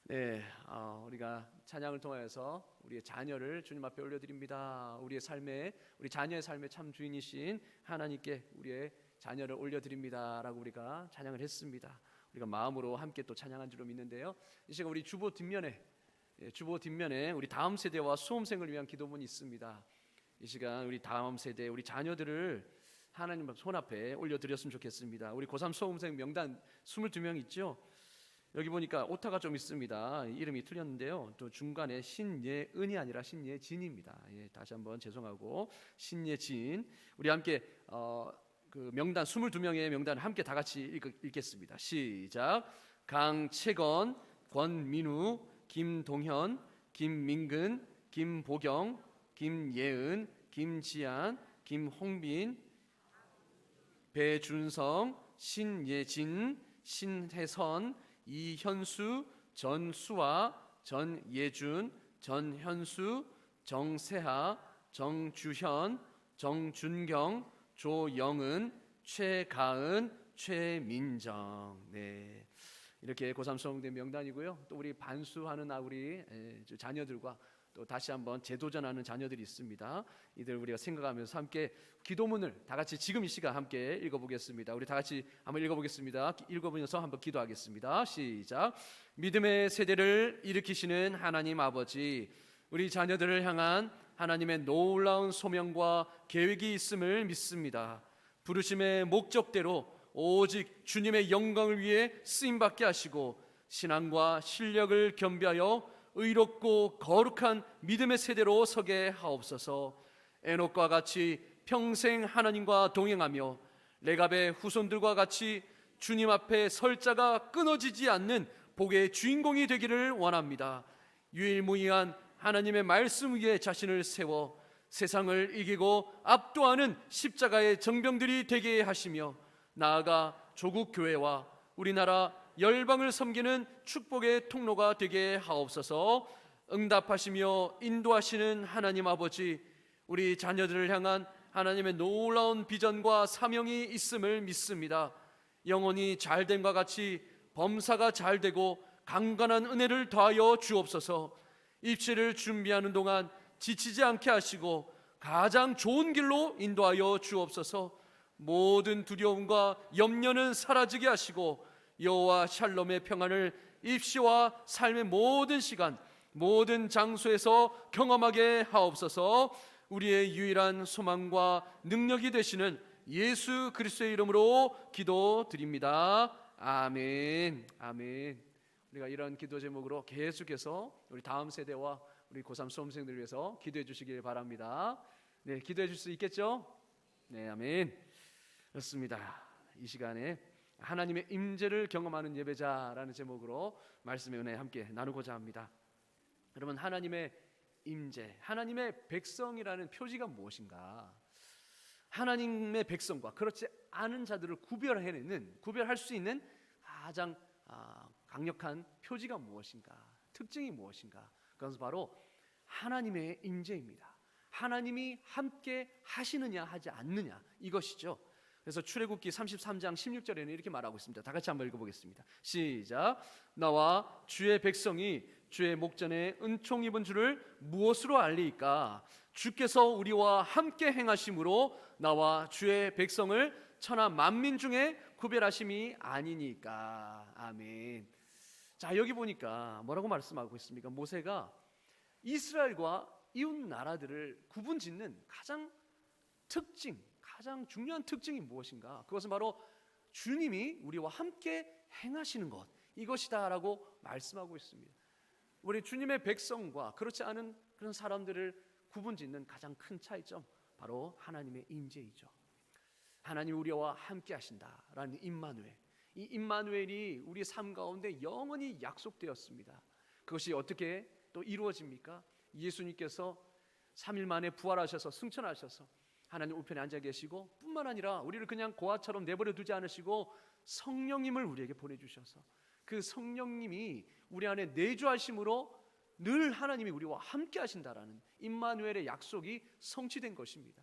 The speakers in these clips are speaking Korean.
네, 우리가 찬양을 통하여서 우리의 자녀를 주님 앞에 올려드립니다. 우리 자녀의 삶의 참 주인이신 하나님께 우리의 자녀를 올려드립니다라고 우리가 찬양을 했습니다. 우리가 마음으로 함께 또 찬양한 줄로 믿는데요. 이 시간 우리 주보 뒷면에 우리 다음 세대와 수험생을 위한 기도문이 있습니다. 이 시간 우리 다음 세대, 우리 자녀들을 하나님 손 앞에 올려드렸으면 좋겠습니다. 우리 고3 수험생 명단 22명 있죠? 여기 보니까 오타가 좀 있습니다. 이름이 틀렸는데요. 또 중간에 신예은이 아니라 신예진입니다. 다시 한번 죄송하고 신예진. 우리 함께 그 명단 22명의 명단을 함께 다 같이 읽겠습니다. 시작. 강채건, 권민우, 김동현, 김민근, 김보경, 김예은, 김지안, 김홍빈, 배준성, 신예진, 신혜선, 이현수, 전수아, 전예준, 전현수, 정세하, 정주현, 정준경, 조영은, 최가은, 최민정. 네, 이렇게 고3 수험생 명단이고요. 또 우리 반수하는 우리 자녀들과 또 다시 한번 재도전하는 자녀들이 있습니다. 이들 우리가 생각하면서 함께 기도문을 다 같이 지금 이 시간 함께 읽어보겠습니다. 우리 다 같이 한번 읽어보겠습니다. 읽어보면서 한번 기도하겠습니다. 시작. 믿음의 세대를 일으키시는 하나님 아버지, 우리 자녀들을 향한 하나님의 놀라운 소명과 계획이 있음을 믿습니다. 부르심의 목적대로 오직 주님의 영광을 위해 쓰임받게 하시고 신앙과 실력을 겸비하여 의롭고 거룩한 믿음의 세대로 서게 하옵소서. 에녹과 같이 평생 하나님과 동행하며 레갑의 후손들과 같이 주님 앞에 설 자가 끊어지지 않는 복의 주인공이 되기를 원합니다. 유일무이한 하나님의 말씀 위에 자신을 세워 세상을 이기고 압도하는 십자가의 정병들이 되게 하시며 나아가 조국 교회와 우리나라 열방을 섬기는 축복의 통로가 되게 하옵소서. 응답하시며 인도하시는 하나님 아버지, 우리 자녀들을 향한 하나님의 놀라운 비전과 사명이 있음을 믿습니다. 영혼이 잘됨과 같이 범사가 잘되고 강건한 은혜를 더하여 주옵소서. 입시를 준비하는 동안 지치지 않게 하시고 가장 좋은 길로 인도하여 주옵소서. 모든 두려움과 염려는 사라지게 하시고 여호와 샬롬의 평안을 입시와 삶의 모든 시간, 모든 장소에서 경험하게 하옵소서. 우리의 유일한 소망과 능력이 되시는 예수 그리스도의 이름으로 기도드립니다. 아멘. 아멘. 우리가 이런 기도 제목으로 계속해서 우리 다음 세대와 우리 고3 수험생들을 위해서 기도해 주시길 바랍니다. 네, 기도해 줄 수 있겠죠? 네, 아멘. 그렇습니다. 이 시간에 하나님의 임재를 경험하는 예배자라는 제목으로 말씀의 은혜 함께 나누고자 합니다. 여러분, 하나님의 임재, 하나님의 백성이라는 표지가 무엇인가? 하나님의 백성과 그렇지 않은 자들을 구별할 수 있는 가장 강력한 표지가 무엇인가? 특징이 무엇인가? 그것은 바로 하나님의 임재입니다. 하나님이 함께 하시느냐 하지 않느냐, 이것이죠. 그래서 출애굽기 33장 16절에는 이렇게 말하고 있습니다. 다 같이 한번 읽어보겠습니다. 시작. 나와 주의 백성이 주의 목전에 은총 입은 줄을 무엇으로 알리이까? 주께서 우리와 함께 행하심으로 나와 주의 백성을 천하 만민 중에 구별하심이 아니니까. 아멘. 자, 여기 보니까 뭐라고 말씀하고 있습니까? 모세가 이스라엘과 이웃 나라들을 구분짓는 가장 중요한 특징이 무엇인가? 그것은 바로 주님이 우리와 함께 행하시는 것, 이것이다 라고 말씀하고 있습니다. 우리 주님의 백성과 그렇지 않은 그런 사람들을 구분짓는 가장 큰 차이점, 바로 하나님의 임재이죠. 하나님 우리와 함께 하신다라는 임마누엘, 이 임마누엘이 우리 삶 가운데 영원히 약속되었습니다. 그것이 어떻게 또 이루어집니까? 예수님께서 3일 만에 부활하셔서 승천하셔서 하나님 우편에 앉아 계시고, 뿐만 아니라 우리를 그냥 고아처럼 내버려 두지 않으시고 성령님을 우리에게 보내주셔서 그 성령님이 우리 안에 내주하심으로 늘 하나님이 우리와 함께 하신다라는 임마누엘의 약속이 성취된 것입니다.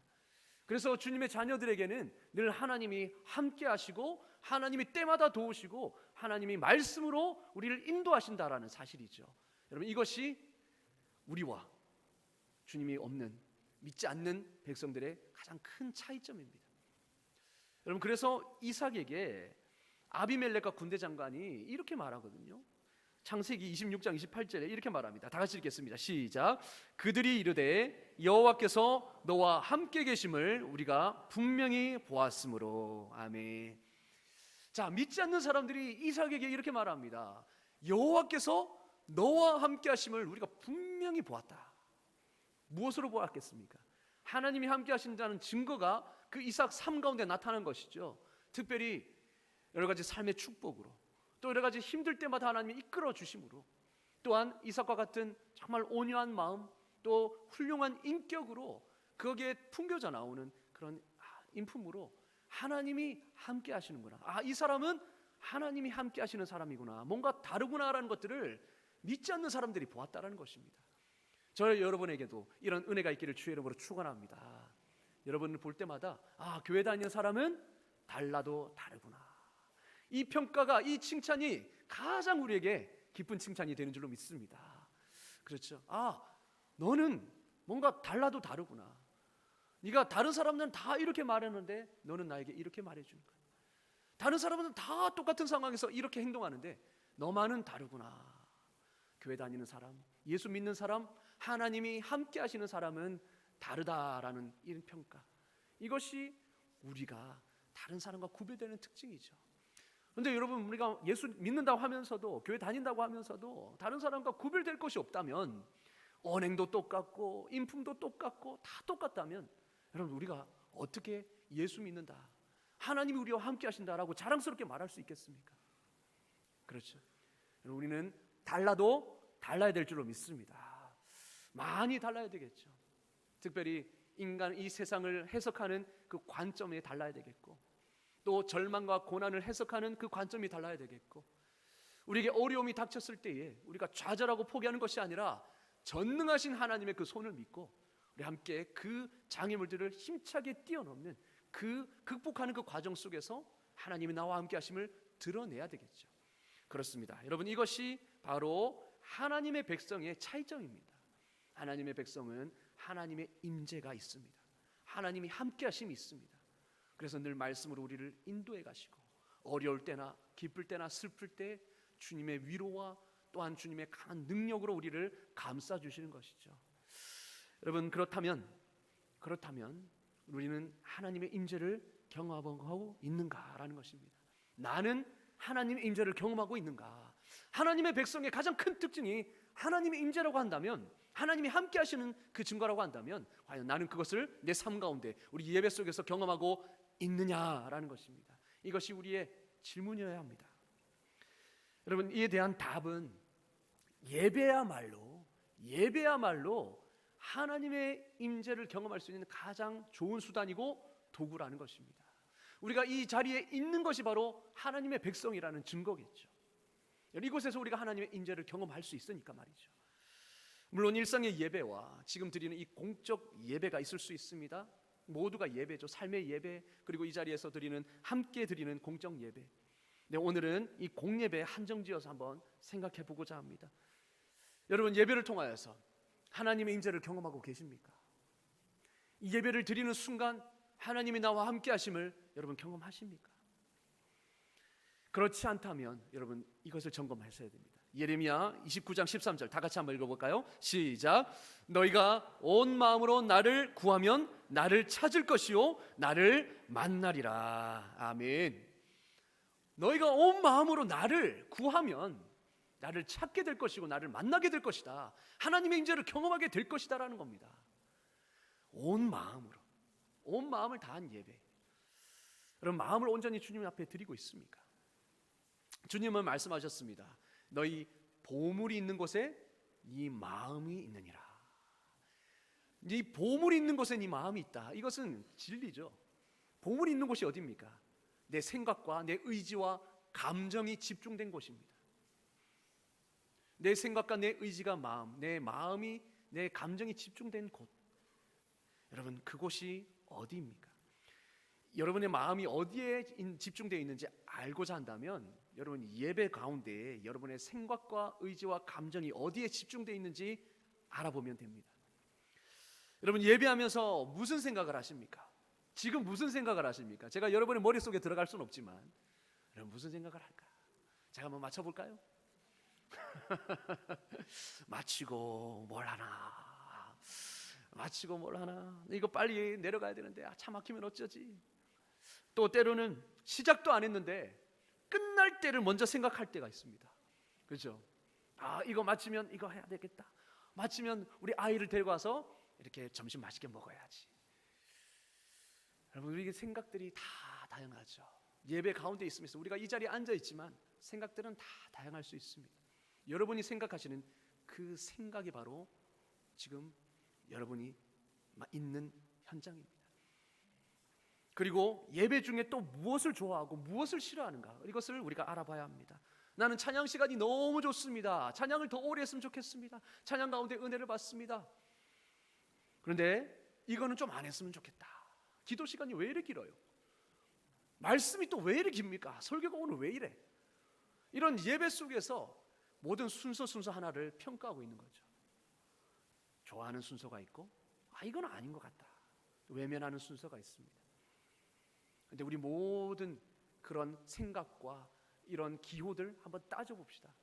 그래서 주님의 자녀들에게는 늘 하나님이 함께 하시고 하나님이 때마다 도우시고 하나님이 말씀으로 우리를 인도하신다라는 사실이죠. 여러분, 이것이 우리와 주님이 없는, 믿지 않는 백성들의 가장 큰 차이점입니다. 여러분, 그래서 이삭에게 아비멜렉과 군대 장관이 이렇게 말하거든요. 창세기 26장 28절에 이렇게 말합니다. 다 같이 읽겠습니다. 시작. 그들이 이르되 여호와께서 너와 함께 계심을 우리가 분명히 보았으므로. 아멘. 자, 믿지 않는 사람들이 이삭에게 이렇게 말합니다. 여호와께서 너와 함께 하심을 우리가 분명히 보았다. 무엇으로 보았겠습니까? 하나님이 함께 하신다는 증거가 그 이삭 삶 가운데 나타난 것이죠. 특별히 여러 가지 삶의 축복으로, 또 여러 가지 힘들 때마다 하나님이 이끌어 주심으로, 또한 이삭과 같은 정말 온유한 마음, 또 훌륭한 인격으로 거기에 풍겨져 나오는 그런 인품으로 하나님이 함께 하시는구나. 이 사람은 하나님이 함께 하시는 사람이구나, 뭔가 다르구나라는 것들을 믿지 않는 사람들이 보았다라는 것입니다. 저 여러분에게도 이런 은혜가 있기를 주의 이름으로 축원합니다. 여러분을 볼 때마다 교회 다니는 사람은 달라도 다르구나. 이 평가가, 이 칭찬이 가장 우리에게 기쁜 칭찬이 되는 줄로 믿습니다. 그렇죠? 너는 뭔가 달라도 다르구나. 네가 다른 사람들은 다 이렇게 말했는데 너는 나에게 이렇게 말해주는 거야. 다른 사람은 다 똑같은 상황에서 이렇게 행동하는데 너만은 다르구나. 교회 다니는 사람, 예수 믿는 사람, 하나님이 함께 하시는 사람은 다르다라는 이런 평가, 이것이 우리가 다른 사람과 구별되는 특징이죠. 그런데 여러분, 우리가 예수 믿는다고 하면서도, 교회 다닌다고 하면서도 다른 사람과 구별될 것이 없다면, 언행도 똑같고 인품도 똑같고 다 똑같다면, 여러분, 우리가 어떻게 예수 믿는다, 하나님이 우리와 함께 하신다라고 자랑스럽게 말할 수 있겠습니까? 그렇죠. 우리는 달라도 달라야 될 줄로 믿습니다. 많이 달라야 되겠죠. 특별히 인간, 이 세상을 해석하는 그 관점이 달라야 되겠고, 또 절망과 고난을 해석하는 그 관점이 달라야 되겠고, 우리에게 어려움이 닥쳤을 때에 우리가 좌절하고 포기하는 것이 아니라 전능하신 하나님의 그 손을 믿고 우리 함께 그 장애물들을 힘차게 뛰어넘는, 그 극복하는 그 과정 속에서 하나님이 나와 함께 하심을 드러내야 되겠죠. 그렇습니다. 여러분, 이것이 바로 하나님의 백성의 차이점입니다. 하나님의 백성은 하나님의 임재가 있습니다. 하나님이 함께 하심이 있습니다. 그래서 늘 말씀으로 우리를 인도해 가시고, 어려울 때나 기쁠 때나 슬플 때 주님의 위로와 또한 주님의 강한 능력으로 우리를 감싸 주시는 것이죠. 여러분, 그렇다면 우리는 하나님의 임재를 경험하고 있는가라는 것입니다. 나는 하나님의 임재를 경험하고 있는가? 하나님의 백성의 가장 큰 특징이 하나님의 임재라고 한다면, 하나님이 함께 하시는 그 증거라고 한다면, 과연 나는 그것을 내 삶 가운데, 우리 예배 속에서 경험하고 있느냐라는 것입니다. 이것이 우리의 질문이어야 합니다. 여러분, 이에 대한 답은 예배야말로 하나님의 임재를 경험할 수 있는 가장 좋은 수단이고 도구라는 것입니다. 우리가 이 자리에 있는 것이 바로 하나님의 백성이라는 증거겠죠. 이곳에서 우리가 하나님의 임재를 경험할 수 있으니까 말이죠. 물론 일상의 예배와 지금 드리는 이 공적 예배가 있을 수 있습니다. 모두가 예배죠. 삶의 예배, 그리고 이 자리에서 드리는, 함께 드리는 공적 예배. 네, 오늘은 이 공예배에 한정지어서 한번 생각해 보고자 합니다. 여러분, 예배를 통하여서 하나님의 임재를 경험하고 계십니까? 이 예배를 드리는 순간 하나님이 나와 함께 하심을 여러분 경험하십니까? 그렇지 않다면 여러분 이것을 점검하셔야 됩니다. 예레미야 29장 13절 다 같이 한번 읽어볼까요? 시작. 너희가 온 마음으로 나를 구하면 나를 찾을 것이요 나를 만나리라. 아멘. 너희가 온 마음으로 나를 구하면 나를 찾게 될 것이고 나를 만나게 될 것이다. 하나님의 임재를 경험하게 될 것이다라는 겁니다. 온 마음으로, 온 마음을 다한 예배. 여러분, 마음을 온전히 주님 앞에 드리고 있습니까? 주님은 말씀하셨습니다. 너희 보물이 있는 곳에 네 마음이 있느니라. 네 보물이 있는 곳에 네 마음이 있다. 이것은 진리죠. 보물이 있는 곳이 어디입니까? 내 생각과 내 의지와 감정이 집중된 곳입니다. 내 생각과 내 의지가 마음, 내 마음이, 내 감정이 집중된 곳. 여러분, 그곳이 어디입니까? 여러분의 마음이 어디에 집중되어 있는지 알고자 한다면 여러분 예배 가운데 여러분의 생각과 의지와 감정이 어디에 집중되어 있는지 알아보면 됩니다. 여러분 예배하면서 무슨 생각을 하십니까? 지금 무슨 생각을 하십니까? 제가 여러분의 머릿속에 들어갈 수는 없지만 여러분 무슨 생각을 할까? 제가 한번 맞춰볼까요? 마치고 뭘 하나, 마치고 뭘 하나, 이거 빨리 내려가야 되는데 차 막히면 어쩌지? 또 때로는 시작도 안 했는데 끝날 때를 먼저 생각할 때가 있습니다. 그렇죠? 이거 마치면 이거 해야 되겠다. 마치면 우리 아이를 데리고 와서 이렇게 점심 맛있게 먹어야지. 여러분 우리 생각들이 다 다양하죠. 예배 가운데 있으면서 우리가 이 자리에 앉아 있지만 생각들은 다 다양할 수 있습니다. 여러분이 생각하시는 그 생각이 바로 지금 여러분이 있는 현장입니다. 그리고 예배 중에 또 무엇을 좋아하고 무엇을 싫어하는가, 이것을 우리가 알아봐야 합니다. 나는 찬양 시간이 너무 좋습니다. 찬양을 더 오래 했으면 좋겠습니다. 찬양 가운데 은혜를 받습니다. 그런데 이거는 좀 안 했으면 좋겠다. 기도 시간이 왜 이렇게 길어요? 말씀이 또 왜 이렇게 깁니까? 설교가 오늘 왜 이래? 이런 예배 속에서 모든 순서 하나를 평가하고 있는 거죠. 좋아하는 순서가 있고 이건 아닌 것 같다, 외면하는 순서가 있습니다. 그런데 우리 모든 그런 생각과 이런 기호들 한번 따져봅시다.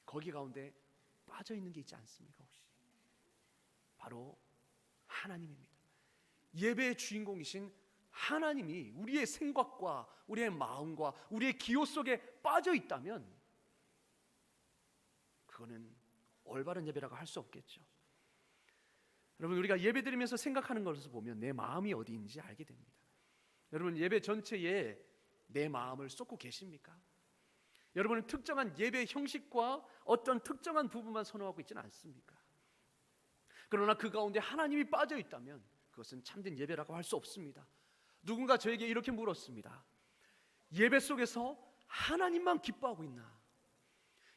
거기 가운데 빠져있는 게 있지 않습니까? 혹시 바로 하나님입니다. 예배의 주인공이신 하나님이 우리의 생각과 우리의 마음과 우리의 기호 속에 빠져 있다면 그거는 올바른 예배라고 할 수 없겠죠. 여러분 우리가 예배 드리면서 생각하는 것을 보면 내 마음이 어디인지 알게 됩니다. 여러분 예배 전체에 내 마음을 쏟고 계십니까? 여러분은 특정한 예배 형식과 어떤 특정한 부분만 선호하고 있지는 않습니까? 그러나 그 가운데 하나님이 빠져 있다면 그것은 참된 예배라고 할 수 없습니다. 누군가 저에게 이렇게 물었습니다. 예배 속에서 하나님만 기뻐하고 있나?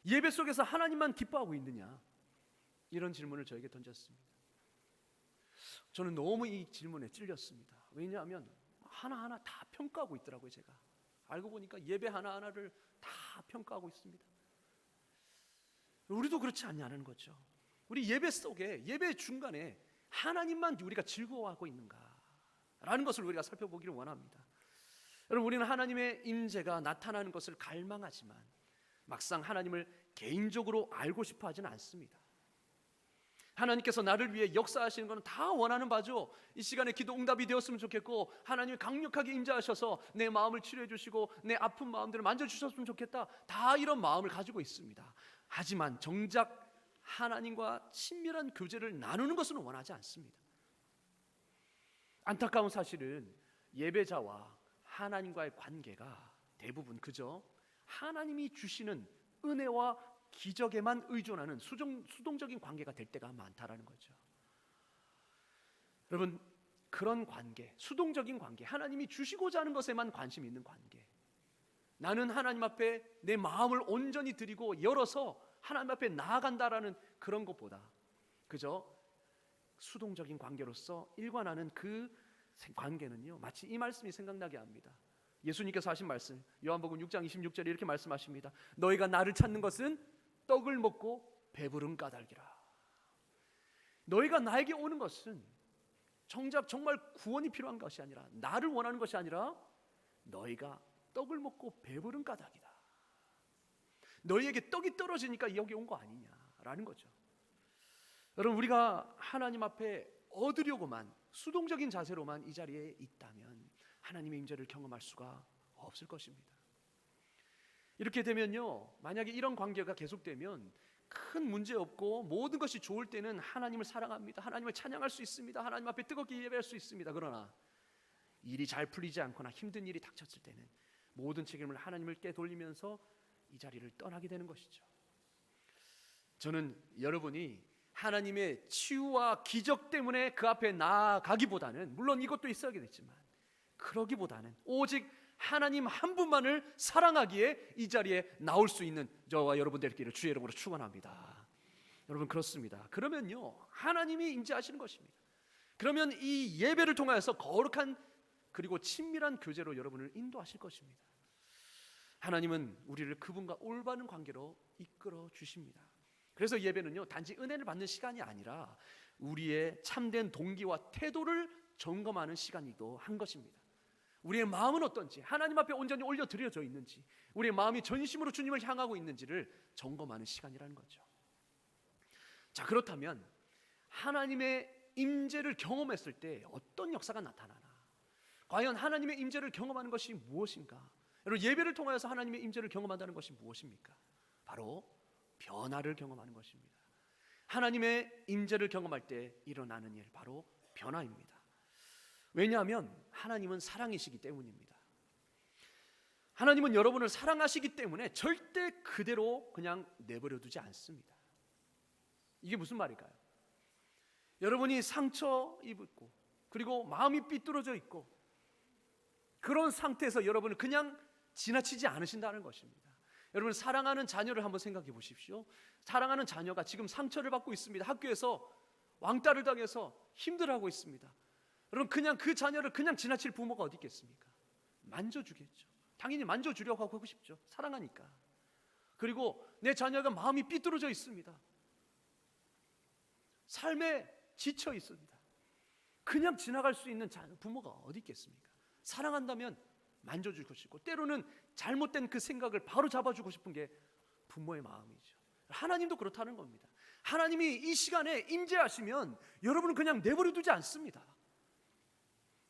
예배 속에서 하나님만 기뻐하고 있느냐? 이런 질문을 저에게 던졌습니다. 저는 너무 이 질문에 찔렸습니다. 왜냐하면 하나하나 다 평가하고 있더라고요. 제가 알고 보니까 예배 하나하나를 다 평가하고 있습니다. 우리도 그렇지 않냐는 거죠. 우리 예배 속에, 예배 중간에 하나님만 우리가 즐거워하고 있는가라는 것을 우리가 살펴보기를 원합니다. 여러분 우리는 하나님의 임재가 나타나는 것을 갈망하지만 막상 하나님을 개인적으로 알고 싶어 하지는 않습니다. 하나님께서 나를 위해 역사하시는 것은 다 원하는 바죠. 이 시간에 기도 응답이 되었으면 좋겠고 하나님이 강력하게 임재하셔서 내 마음을 치료해 주시고 내 아픈 마음들을 만져주셨으면 좋겠다, 다 이런 마음을 가지고 있습니다. 하지만 정작 하나님과 친밀한 교제를 나누는 것은 원하지 않습니다. 안타까운 사실은 예배자와 하나님과의 관계가 대부분 그저 하나님이 주시는 은혜와 기적에만 의존하는 수동적인 관계가 될 때가 많다라는 거죠. 여러분 그런 관계, 수동적인 관계, 하나님이 주시고자 하는 것에만 관심이 있는 관계, 나는 하나님 앞에 내 마음을 온전히 드리고 열어서 하나님 앞에 나아간다라는 그런 것보다 그저 수동적인 관계로서 일관하는 그 관계는요, 마치 이 말씀이 생각나게 합니다. 예수님께서 하신 말씀, 요한복음 6장 26절에 이렇게 말씀하십니다. 너희가 나를 찾는 것은 떡을 먹고 배부른 까닭이라. 너희가 나에게 오는 것은 정작 정말 구원이 필요한 것이 아니라, 나를 원하는 것이 아니라 너희가 떡을 먹고 배부른 까닭이다. 너희에게 떡이 떨어지니까 여기 온 거 아니냐라는 거죠. 여러분 우리가 하나님 앞에 얻으려고만 수동적인 자세로만 이 자리에 있다면 하나님의 임재를 경험할 수가 없을 것입니다. 이렇게 되면요, 만약에 이런 관계가 계속되면 큰 문제 없고 모든 것이 좋을 때는 하나님을 사랑합니다, 하나님을 찬양할 수 있습니다, 하나님 앞에 뜨겁게 예배할 수 있습니다. 그러나 일이 잘 풀리지 않거나 힘든 일이 닥쳤을 때는 모든 책임을 하나님께 돌리면서 이 자리를 떠나게 되는 것이죠. 저는 여러분이 하나님의 치유와 기적 때문에 그 앞에 나아가기보다는, 물론 이것도 있어야겠지만 그러기보다는 오직 하나님 한 분만을 사랑하기에 이 자리에 나올 수 있는 저와 여러분 되기를 주의 이름으로 축원합니다. 여러분 그렇습니다. 그러면요 하나님이 임재하시는 것입니다. 그러면 이 예배를 통하여서 거룩한 그리고 친밀한 교제로 여러분을 인도하실 것입니다. 하나님은 우리를 그분과 올바른 관계로 이끌어 주십니다. 그래서 예배는요, 단지 은혜를 받는 시간이 아니라 우리의 참된 동기와 태도를 점검하는 시간이기도 한 것입니다. 우리의 마음은 어떤지, 하나님 앞에 온전히 올려드려져 있는지, 우리의 마음이 전심으로 주님을 향하고 있는지를 점검하는 시간이라는 거죠. 자, 그렇다면 하나님의 임재를 경험했을 때 어떤 역사가 나타나나? 과연 하나님의 임재를 경험하는 것이 무엇인가? 여러분, 예배를 통하여서 하나님의 임재를 경험한다는 것이 무엇입니까? 바로 변화를 경험하는 것입니다. 하나님의 임재를 경험할 때 일어나는 일, 바로 변화입니다. 왜냐하면 하나님은 사랑이시기 때문입니다. 하나님은 여러분을 사랑하시기 때문에 절대 그대로 그냥 내버려 두지 않습니다. 이게 무슨 말일까요? 여러분이 상처 입었고 그리고 마음이 삐뚤어져 있고 그런 상태에서 여러분을 그냥 지나치지 않으신다는 것입니다. 여러분, 사랑하는 자녀를 한번 생각해 보십시오. 사랑하는 자녀가 지금 상처를 받고 있습니다. 학교에서 왕따를 당해서 힘들어하고 있습니다. 여러분, 그냥 그 자녀를 그냥 지나칠 부모가 어디 있겠습니까? 만져주겠죠. 당연히 만져주려고 하고 싶죠. 사랑하니까. 그리고 내 자녀가 마음이 삐뚤어져 있습니다. 삶에 지쳐 있습니다. 그냥 지나갈 수 있는 부모가 어디 있겠습니까? 사랑한다면 만져주고 싶고, 때로는 잘못된 그 생각을 바로 잡아주고 싶은 게 부모의 마음이죠. 하나님도 그렇다는 겁니다. 하나님이 이 시간에 임재하시면 여러분은 그냥 내버려 두지 않습니다.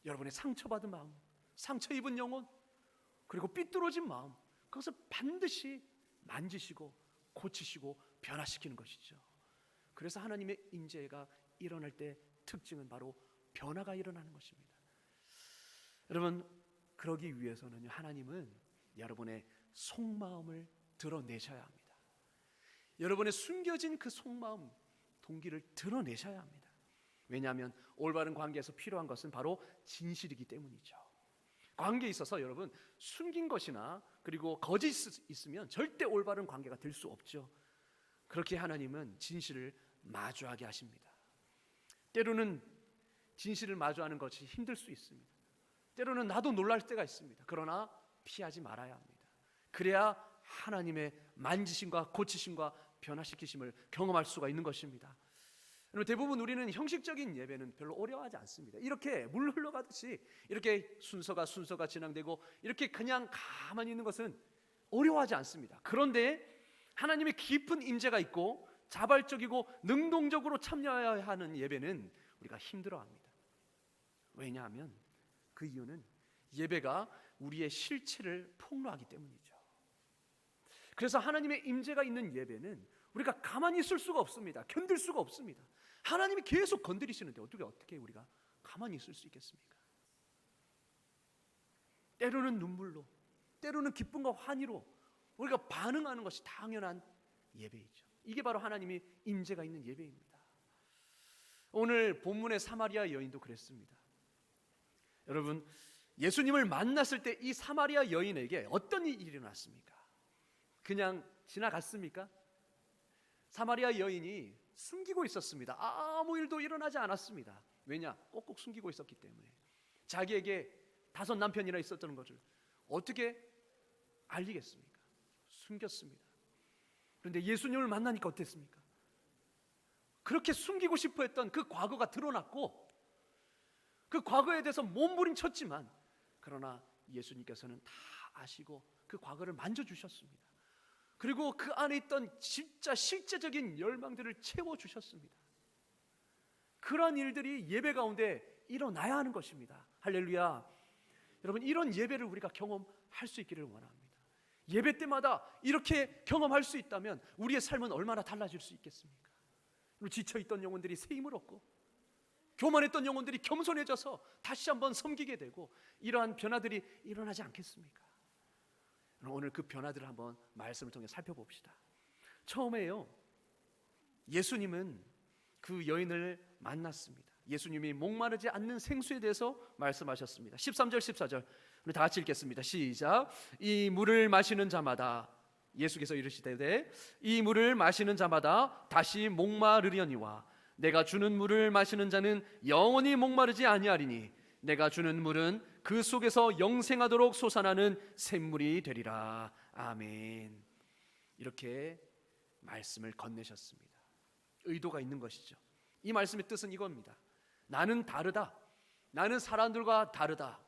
여러분의 상처받은 마음, 상처 입은 영혼, 그리고 삐뚤어진 마음, 그것을 반드시 만지시고 고치시고 변화시키는 것이죠. 그래서 하나님의 임재가 일어날 때 특징은 바로 변화가 일어나는 것입니다. 여러분, 그러기 위해서는 하나님은 여러분의 속마음을 드러내셔야 합니다. 여러분의 숨겨진 그 속마음, 동기를 드러내셔야 합니다. 왜냐하면 올바른 관계에서 필요한 것은 바로 진실이기 때문이죠. 관계에 있어서 여러분, 숨긴 것이나 그리고 거짓이 있으면 절대 올바른 관계가 될 수 없죠. 그렇게 하나님은 진실을 마주하게 하십니다. 때로는 진실을 마주하는 것이 힘들 수 있습니다. 때로는 나도 놀랄 때가 있습니다. 그러나 피하지 말아야 합니다. 그래야 하나님의 만지심과 고치심과 변화시키심을 경험할 수가 있는 것입니다. 대부분 우리는 형식적인 예배는 별로 어려워하지 않습니다. 이렇게 물 흘러가듯이 이렇게 순서가 진행되고 이렇게 그냥 가만히 있는 것은 어려워하지 않습니다. 그런데 하나님의 깊은 임재가 있고 자발적이고 능동적으로 참여해야 하는 예배는 우리가 힘들어합니다. 왜냐하면 그 이유는 예배가 우리의 실체를 폭로하기 때문이죠. 그래서 하나님의 임재가 있는 예배는 우리가 가만히 있을 수가 없습니다. 견딜 수가 없습니다. 하나님이 계속 건드리시는데 어떻게 우리가 가만히 있을 수 있겠습니까? 때로는 눈물로, 때로는 기쁨과 환희로 우리가 반응하는 것이 당연한 예배이죠. 이게 바로 하나님이 임재가 있는 예배입니다. 오늘 본문의 사마리아 여인도 그랬습니다. 여러분, 예수님을 만났을 때 이 사마리아 여인에게 어떤 일이 일어났습니까? 그냥 지나갔습니까? 사마리아 여인이 숨기고 있었습니다. 아무 일도 일어나지 않았습니다. 왜냐? 꼭꼭 숨기고 있었기 때문에. 자기에게 5 남편이나 있었던 것을 어떻게 알리겠습니까? 숨겼습니다. 그런데 예수님을 만나니까 어땠습니까? 그렇게 숨기고 싶어 했던 그 과거가 드러났고 그 과거에 대해서 몸부림쳤지만 그러나 예수님께서는 다 아시고 그 과거를 만져주셨습니다. 그리고 그 안에 있던 진짜 실제적인 열망들을 채워주셨습니다. 그러한 일들이 예배 가운데 일어나야 하는 것입니다. 할렐루야. 여러분, 이런 예배를 우리가 경험할 수 있기를 원합니다. 예배 때마다 이렇게 경험할 수 있다면 우리의 삶은 얼마나 달라질 수 있겠습니까? 지쳐있던 영혼들이 새 힘을 얻고 교만했던 영혼들이 겸손해져서 다시 한번 섬기게 되고 이러한 변화들이 일어나지 않겠습니까? 오늘 그 변화들을 한번 말씀을 통해 살펴봅시다. 처음에요, 예수님은 그 여인을 만났습니다. 예수님이 목마르지 않는 생수에 대해서 말씀하셨습니다. 13절 14절 우리 다 같이 읽겠습니다. 시작. 이 물을 마시는 자마다, 예수께서 이르시되 이 물을 마시는 자마다 다시 목마르려니와 내가 주는 물을 마시는 자는 영원히 목마르지 아니하리니 내가 주는 물은 그 속에서 영생하도록 솟아나는 샘물이 되리라. 아멘. 이렇게 말씀을 건네셨습니다. 의도가 있는 것이죠. 이 말씀의 뜻은 이겁니다. 나는 다르다. 나는 사람들과 다르다.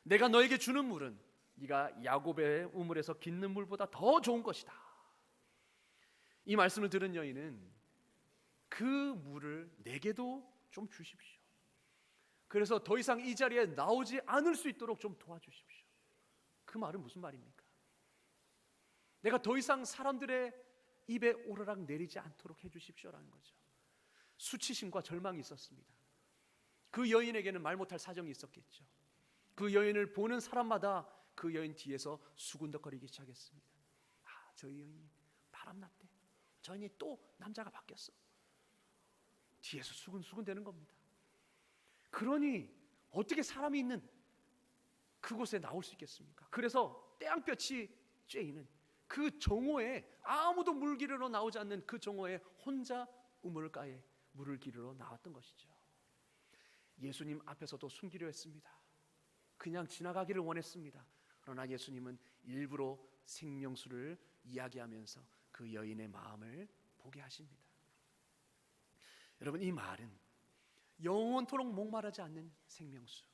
내가 너에게 주는 물은 네가 야곱의 우물에서 깃는 물보다 더 좋은 것이다. 이 말씀을 들은 여인은 그 물을 내게도 좀 주십시오. 그래서 더 이상 이 자리에 나오지 않을 수 있도록 좀 도와주십시오. 그 말은 무슨 말입니까? 내가 더 이상 사람들의 입에 오르락 내리지 않도록 해주십시오라는 거죠. 수치심과 절망이 있었습니다. 그 여인에게는 말 못할 사정이 있었겠죠. 그 여인을 보는 사람마다 그 여인 뒤에서 수군덕거리기 시작했습니다. 아, 저 여인이 바람났대. 저 여인이 또 남자가 바뀌었어. 뒤에서 수군수군 되는 겁니다. 그러니 어떻게 사람이 있는 그곳에 나올 수 있겠습니까? 그래서 떼양볕이 쬐이는 그 정오에, 아무도 물 기르러 나오지 않는 그 정오에 혼자 우물가에 물을 기르러 나왔던 것이죠. 예수님 앞에서도 숨기려 했습니다. 그냥 지나가기를 원했습니다. 그러나 예수님은 일부러 생명수를 이야기하면서 그 여인의 마음을 보게 하십니다. 여러분, 이 말은 영원토록 목마르지 않는 생명수,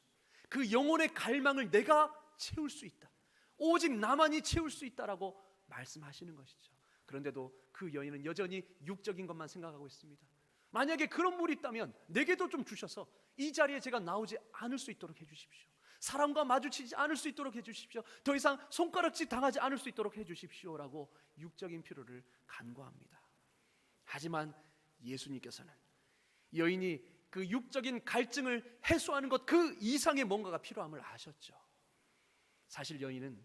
그 영혼의 갈망을 내가 채울 수 있다, 오직 나만이 채울 수 있다라고 말씀하시는 것이죠. 그런데도 그 여인은 여전히 육적인 것만 생각하고 있습니다. 만약에 그런 물이 있다면 내게도 좀 주셔서 이 자리에 제가 나오지 않을 수 있도록 해주십시오. 사람과 마주치지 않을 수 있도록 해주십시오. 더 이상 손가락질 당하지 않을 수 있도록 해주십시오라고 육적인 필요를 간구합니다. 하지만 예수님께서는 여인이 그 육적인 갈증을 해소하는 것 그 이상의 뭔가가 필요함을 아셨죠. 사실 여인은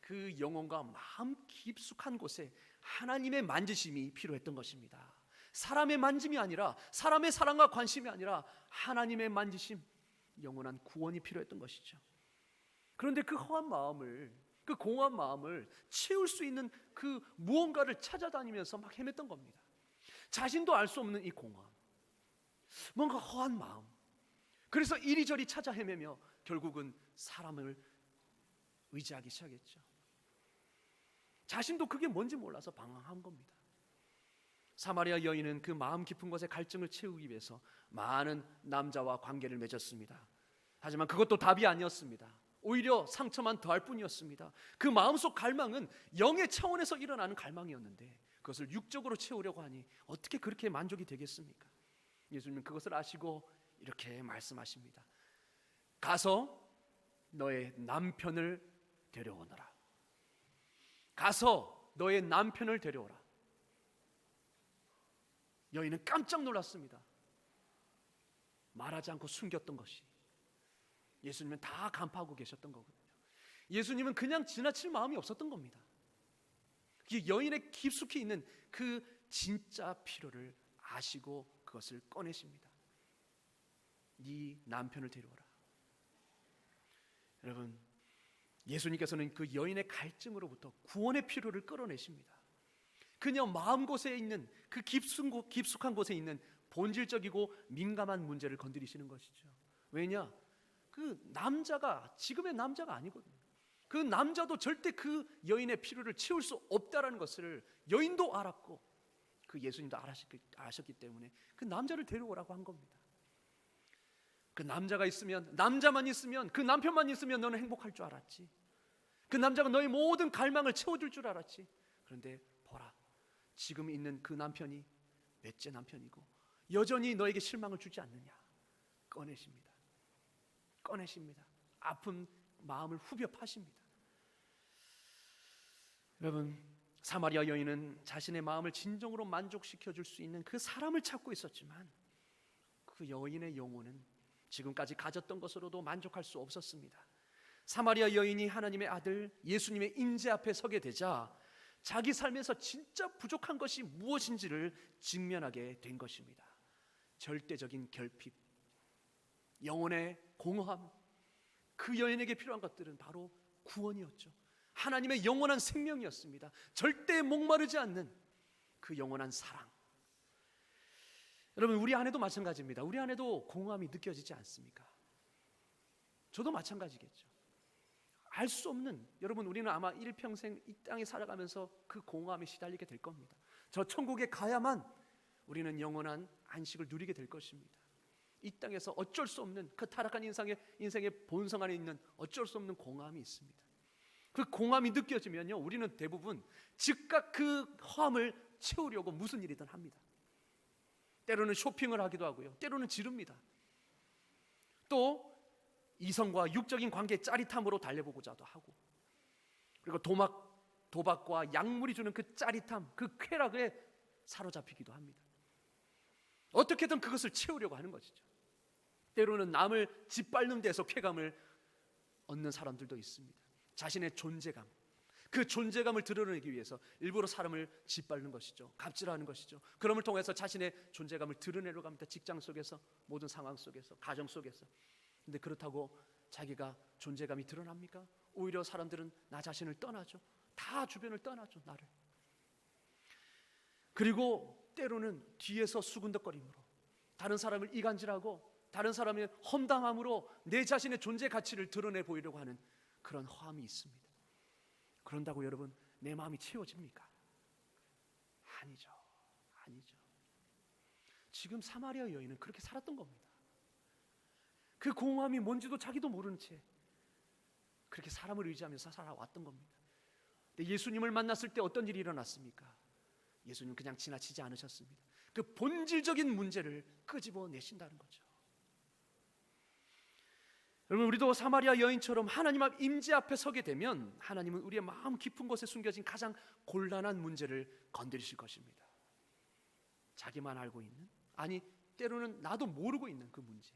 그 영혼과 마음 깊숙한 곳에 하나님의 만지심이 필요했던 것입니다. 사람의 만짐이 아니라, 사람의 사랑과 관심이 아니라 하나님의 만지심, 영원한 구원이 필요했던 것이죠. 그런데 그 허한 마음을, 그 공허한 마음을 채울 수 있는 그 무언가를 찾아다니면서 막 헤맸던 겁니다. 자신도 알 수 없는 이 공허함, 뭔가 허한 마음, 그래서 이리저리 찾아 헤매며 결국은 사람을 의지하기 시작했죠. 자신도 그게 뭔지 몰라서 방황한 겁니다. 사마리아 여인은 그 마음 깊은 곳의 갈증을 채우기 위해서 많은 남자와 관계를 맺었습니다. 하지만 그것도 답이 아니었습니다. 오히려 상처만 더할 뿐이었습니다. 그 마음속 갈망은 영의 차원에서 일어나는 갈망이었는데 그것을 육적으로 채우려고 하니 어떻게 그렇게 만족이 되겠습니까? 예수님은 그것을 아시고 이렇게 말씀하십니다. 가서 너의 남편을 데려오너라. 가서 너의 남편을 데려오라. 여인은 깜짝 놀랐습니다. 말하지 않고 숨겼던 것이 예수님은 다 간파하고 계셨던 거거든요. 예수님은 그냥 지나칠 마음이 없었던 겁니다. 그 여인의 깊숙이 있는 그 진짜 필요를 아시고 그것을 꺼내십니다. 네 남편을 데려오라. 여러분, 예수님께서는 그 여인의 갈증으로부터 구원의 필요를 끌어내십니다. 그녀 마음곳에 있는 그 깊숙한 곳에 있는 본질적이고 민감한 문제를 건드리시는 것이죠. 왜냐? 그 남자가 지금의 남자가 아니거든요. 그 남자도 절대 그 여인의 필요를 채울 수 없다라는 것을 여인도 알았고 그 예수님도 아셨기 때문에 그 남자를 데려오라고 한 겁니다. 그 남자가 있으면, 남자만 있으면, 그 남편만 있으면 너는 행복할 줄 알았지. 그 남자가 너의 모든 갈망을 채워줄 줄 알았지. 그런데 보라, 지금 있는 그 남편이 넷째 남편이고 여전히 너에게 실망을 주지 않느냐. 꺼내십니다. 꺼내십니다. 아픈 마음을 후벼 파십니다. 여러분, 사마리아 여인은 자신의 마음을 진정으로 만족시켜 줄 수 있는 그 사람을 찾고 있었지만 그 여인의 영혼은 지금까지 가졌던 것으로도 만족할 수 없었습니다. 사마리아 여인이 하나님의 아들 예수님의 임재 앞에 서게 되자 자기 삶에서 진짜 부족한 것이 무엇인지를 직면하게 된 것입니다. 절대적인 결핍, 영혼의 공허함, 그 여인에게 필요한 것들은 바로 구원이었죠. 하나님의 영원한 생명이었습니다. 절대 목마르지 않는 그 영원한 사랑. 여러분, 우리 안에도 마찬가지입니다. 우리 안에도 공허함이 느껴지지 않습니까? 저도 마찬가지겠죠. 알 수 없는, 여러분 우리는 아마 일평생 이 땅에 살아가면서 그 공허함에 시달리게 될 겁니다. 저 천국에 가야만 우리는 영원한 안식을 누리게 될 것입니다. 이 땅에서 어쩔 수 없는 그 타락한 인생의 본성 안에 있는 어쩔 수 없는 공허함이 있습니다. 그 공허함이 느껴지면요, 우리는 대부분 즉각 그 허함을 채우려고 무슨 일이든 합니다. 때로는 쇼핑을 하기도 하고요, 때로는 지릅니다. 또 이성과 육적인 관계의 짜릿함으로 달래보고자도 하고, 그리고 도박과 약물이 주는 그 짜릿함, 그 쾌락에 사로잡히기도 합니다. 어떻게든 그것을 채우려고 하는 것이죠. 때로는 남을 짓밟는 데서 쾌감을 얻는 사람들도 있습니다. 자신의 존재감, 그 존재감을 드러내기 위해서 일부러 사람을 짓밟는 것이죠. 갑질하는 것이죠. 그럼을 통해서 자신의 존재감을 드러내려고 합니다. 직장 속에서, 모든 상황 속에서, 가정 속에서. 근데 그렇다고 자기가 존재감이 드러납니까? 오히려 사람들은 나 자신을 떠나죠. 다 주변을 떠나죠, 나를. 그리고 때로는 뒤에서 수군덕거림으로, 다른 사람을 이간질하고 다른 사람의 험담함으로 내 자신의 존재 가치를 드러내 보이려고 하는 그런 허함이 있습니다. 그런다고 여러분 내 마음이 채워집니까? 아니죠. 지금 사마리아 여인은 그렇게 살았던 겁니다. 그 공허함이 뭔지도 자기도 모르는 채 그렇게 사람을 의지하면서 살아왔던 겁니다. 근데 예수님을 만났을 때 어떤 일이 일어났습니까? 예수님 그냥 지나치지 않으셨습니다. 그 본질적인 문제를 끄집어내신다는 거죠. 여러분, 우리도 사마리아 여인처럼 하나님 앞 임재 앞에 서게 되면 하나님은 우리의 마음 깊은 곳에 숨겨진 가장 곤란한 문제를 건드리실 것입니다. 자기만 알고 있는, 아니 때로는 나도 모르고 있는 그 문제.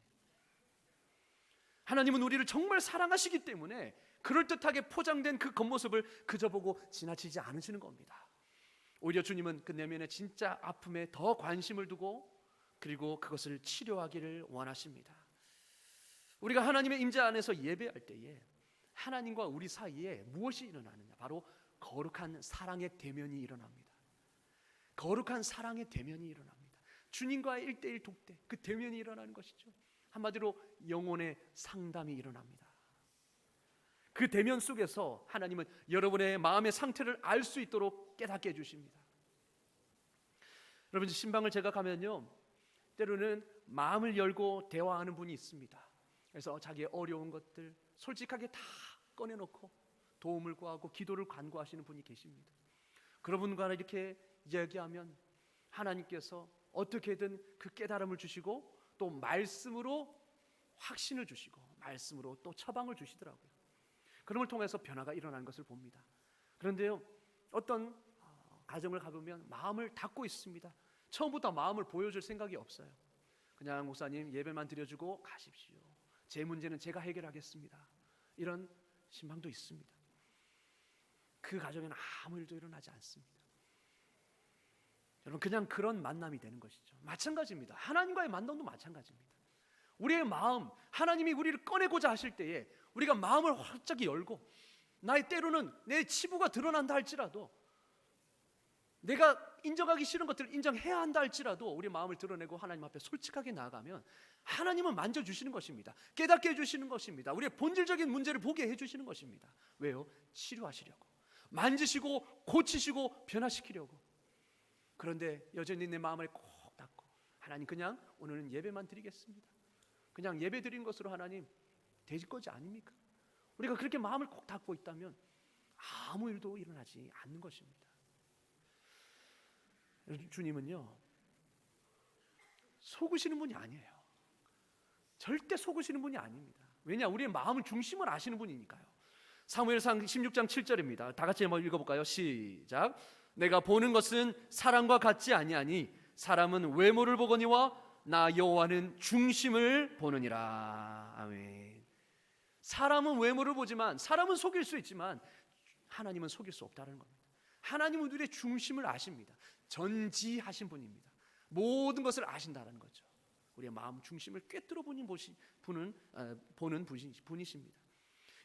하나님은 우리를 정말 사랑하시기 때문에 그럴듯하게 포장된 그 겉모습을 그저 보고 지나치지 않으시는 겁니다. 오히려 주님은 그 내면의 진짜 아픔에 더 관심을 두고, 그리고 그것을 치료하기를 원하십니다. 우리가 하나님의 임재 안에서 예배할 때에 하나님과 우리 사이에 무엇이 일어나느냐? 바로 거룩한 사랑의 대면이 일어납니다. 거룩한 사랑의 대면이 일어납니다. 주님과의 1:1 독대, 그 대면이 일어나는 것이죠. 한마디로 영혼의 상담이 일어납니다. 그 대면 속에서 하나님은 여러분의 마음의 상태를 알 수 있도록 깨닫게 해주십니다. 여러분, 신방을 제가 가면요, 때로는 마음을 열고 대화하는 분이 있습니다. 그래서 자기의 어려운 것들 솔직하게 다 꺼내놓고 도움을 구하고 기도를 간구하시는 분이 계십니다. 그런 분과 이렇게 이야기하면 하나님께서 어떻게든 그 깨달음을 주시고 또 말씀으로 확신을 주시고 말씀으로 또 처방을 주시더라고요. 그런 걸 통해서 변화가 일어나는 것을 봅니다. 그런데요, 어떤 가정을 가보면 마음을 닫고 있습니다. 처음부터 마음을 보여줄 생각이 없어요. 그냥 목사님 예배만 드려주고 가십시오. 제 문제는 제가 해결하겠습니다. 이런 신방도 있습니다. 그 가정에는 아무 일도 일어나지 않습니다. 여러분, 그냥 그런 만남이 되는 것이죠. 마찬가지입니다. 하나님과의 만남도 마찬가지입니다. 우리의 마음, 하나님이 우리를 꺼내고자 하실 때에 우리가 마음을 활짝 열고, 나의 때로는 내 치부가 드러난다 할지라도, 내가 인정하기 싫은 것들을 인정해야 한다 할지라도 우리 마음을 드러내고 하나님 앞에 솔직하게 나아가면 하나님은 만져주시는 것입니다. 깨닫게 해주시는 것입니다. 우리의 본질적인 문제를 보게 해주시는 것입니다. 왜요? 치료하시려고, 만지시고 고치시고 변화시키려고. 그런데 여전히 내 마음을 꼭 닫고, 하나님 그냥 오늘은 예배만 드리겠습니다. 그냥 예배 드린 것으로 하나님 되실 거지 아닙니까? 우리가 그렇게 마음을 꼭 닫고 있다면 아무 일도 일어나지 않는 것입니다. 주님은요, 속으시는 분이 아니에요. 절대 속으시는 분이 아닙니다. 왜냐? 우리의 마음을 중심을 아시는 분이니까요. 사무엘상 16장 7절입니다. 다 같이 한번 읽어볼까요? 시작. 내가 보는 것은 사람과 같지 아니하니 사람은 외모를 보거니와 나 여호와는 중심을 보느니라. 아멘. 사람은 외모를 보지만, 사람은 속일 수 있지만 하나님은 속일 수 없다는 겁니다. 하나님은 우리의 중심을 아십니다. 전지하신 분입니다. 모든 것을 아신다는 거죠. 우리의 마음 중심을 꿰뚫어 보는 분이십니다.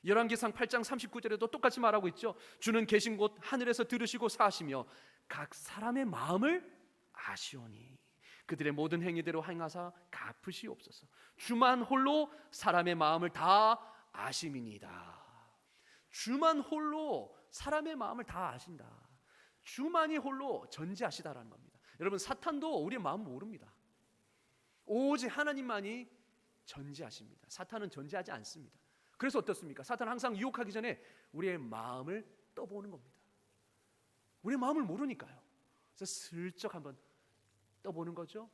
열왕기상 8장 39절에도 똑같이 말하고 있죠. 주는 계신 곳 하늘에서 들으시고 사시며 각 사람의 마음을 아시오니 그들의 모든 행위대로 행하사 갚으시옵소서. 주만 홀로 사람의 마음을 다 아심이니이다. 주만 홀로 사람의 마음을 다 아신다. 주만이 홀로 전지하시다라는 겁니다. 여러분, 사탄도 우리의 마음을 모릅니다. 오직 하나님만이 전지하십니다. 사탄은 전지하지 않습니다. 그래서 어떻습니까? 사탄은 항상 유혹하기 전에 우리의 마음을 떠보는 겁니다. 우리의 마음을 모르니까요. 그래서 슬쩍 한번 떠보는 거죠.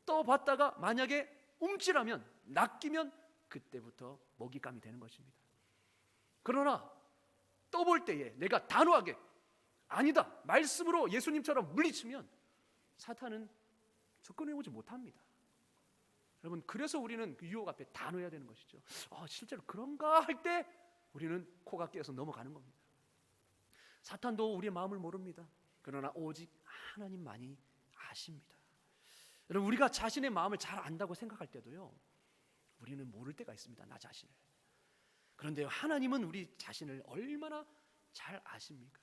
떠봤다가 만약에 움찔하면, 낚이면 그때부터 먹잇감이 되는 것입니다. 그러나 떠볼 때에 내가 단호하게 아니다, 말씀으로 예수님처럼 물리치면 사탄은 접근해오지 못합니다. 여러분, 그래서 우리는 그 유혹 앞에 단호해야 되는 것이죠. 실제로 그런가 할 때 우리는 코가 깨어서 넘어가는 겁니다. 사탄도 우리의 마음을 모릅니다. 그러나 오직 하나님만이 아십니다. 여러분, 우리가 자신의 마음을 잘 안다고 생각할 때도요, 우리는 모를 때가 있습니다. 나 자신을. 그런데 하나님은 우리 자신을 얼마나 잘 아십니까?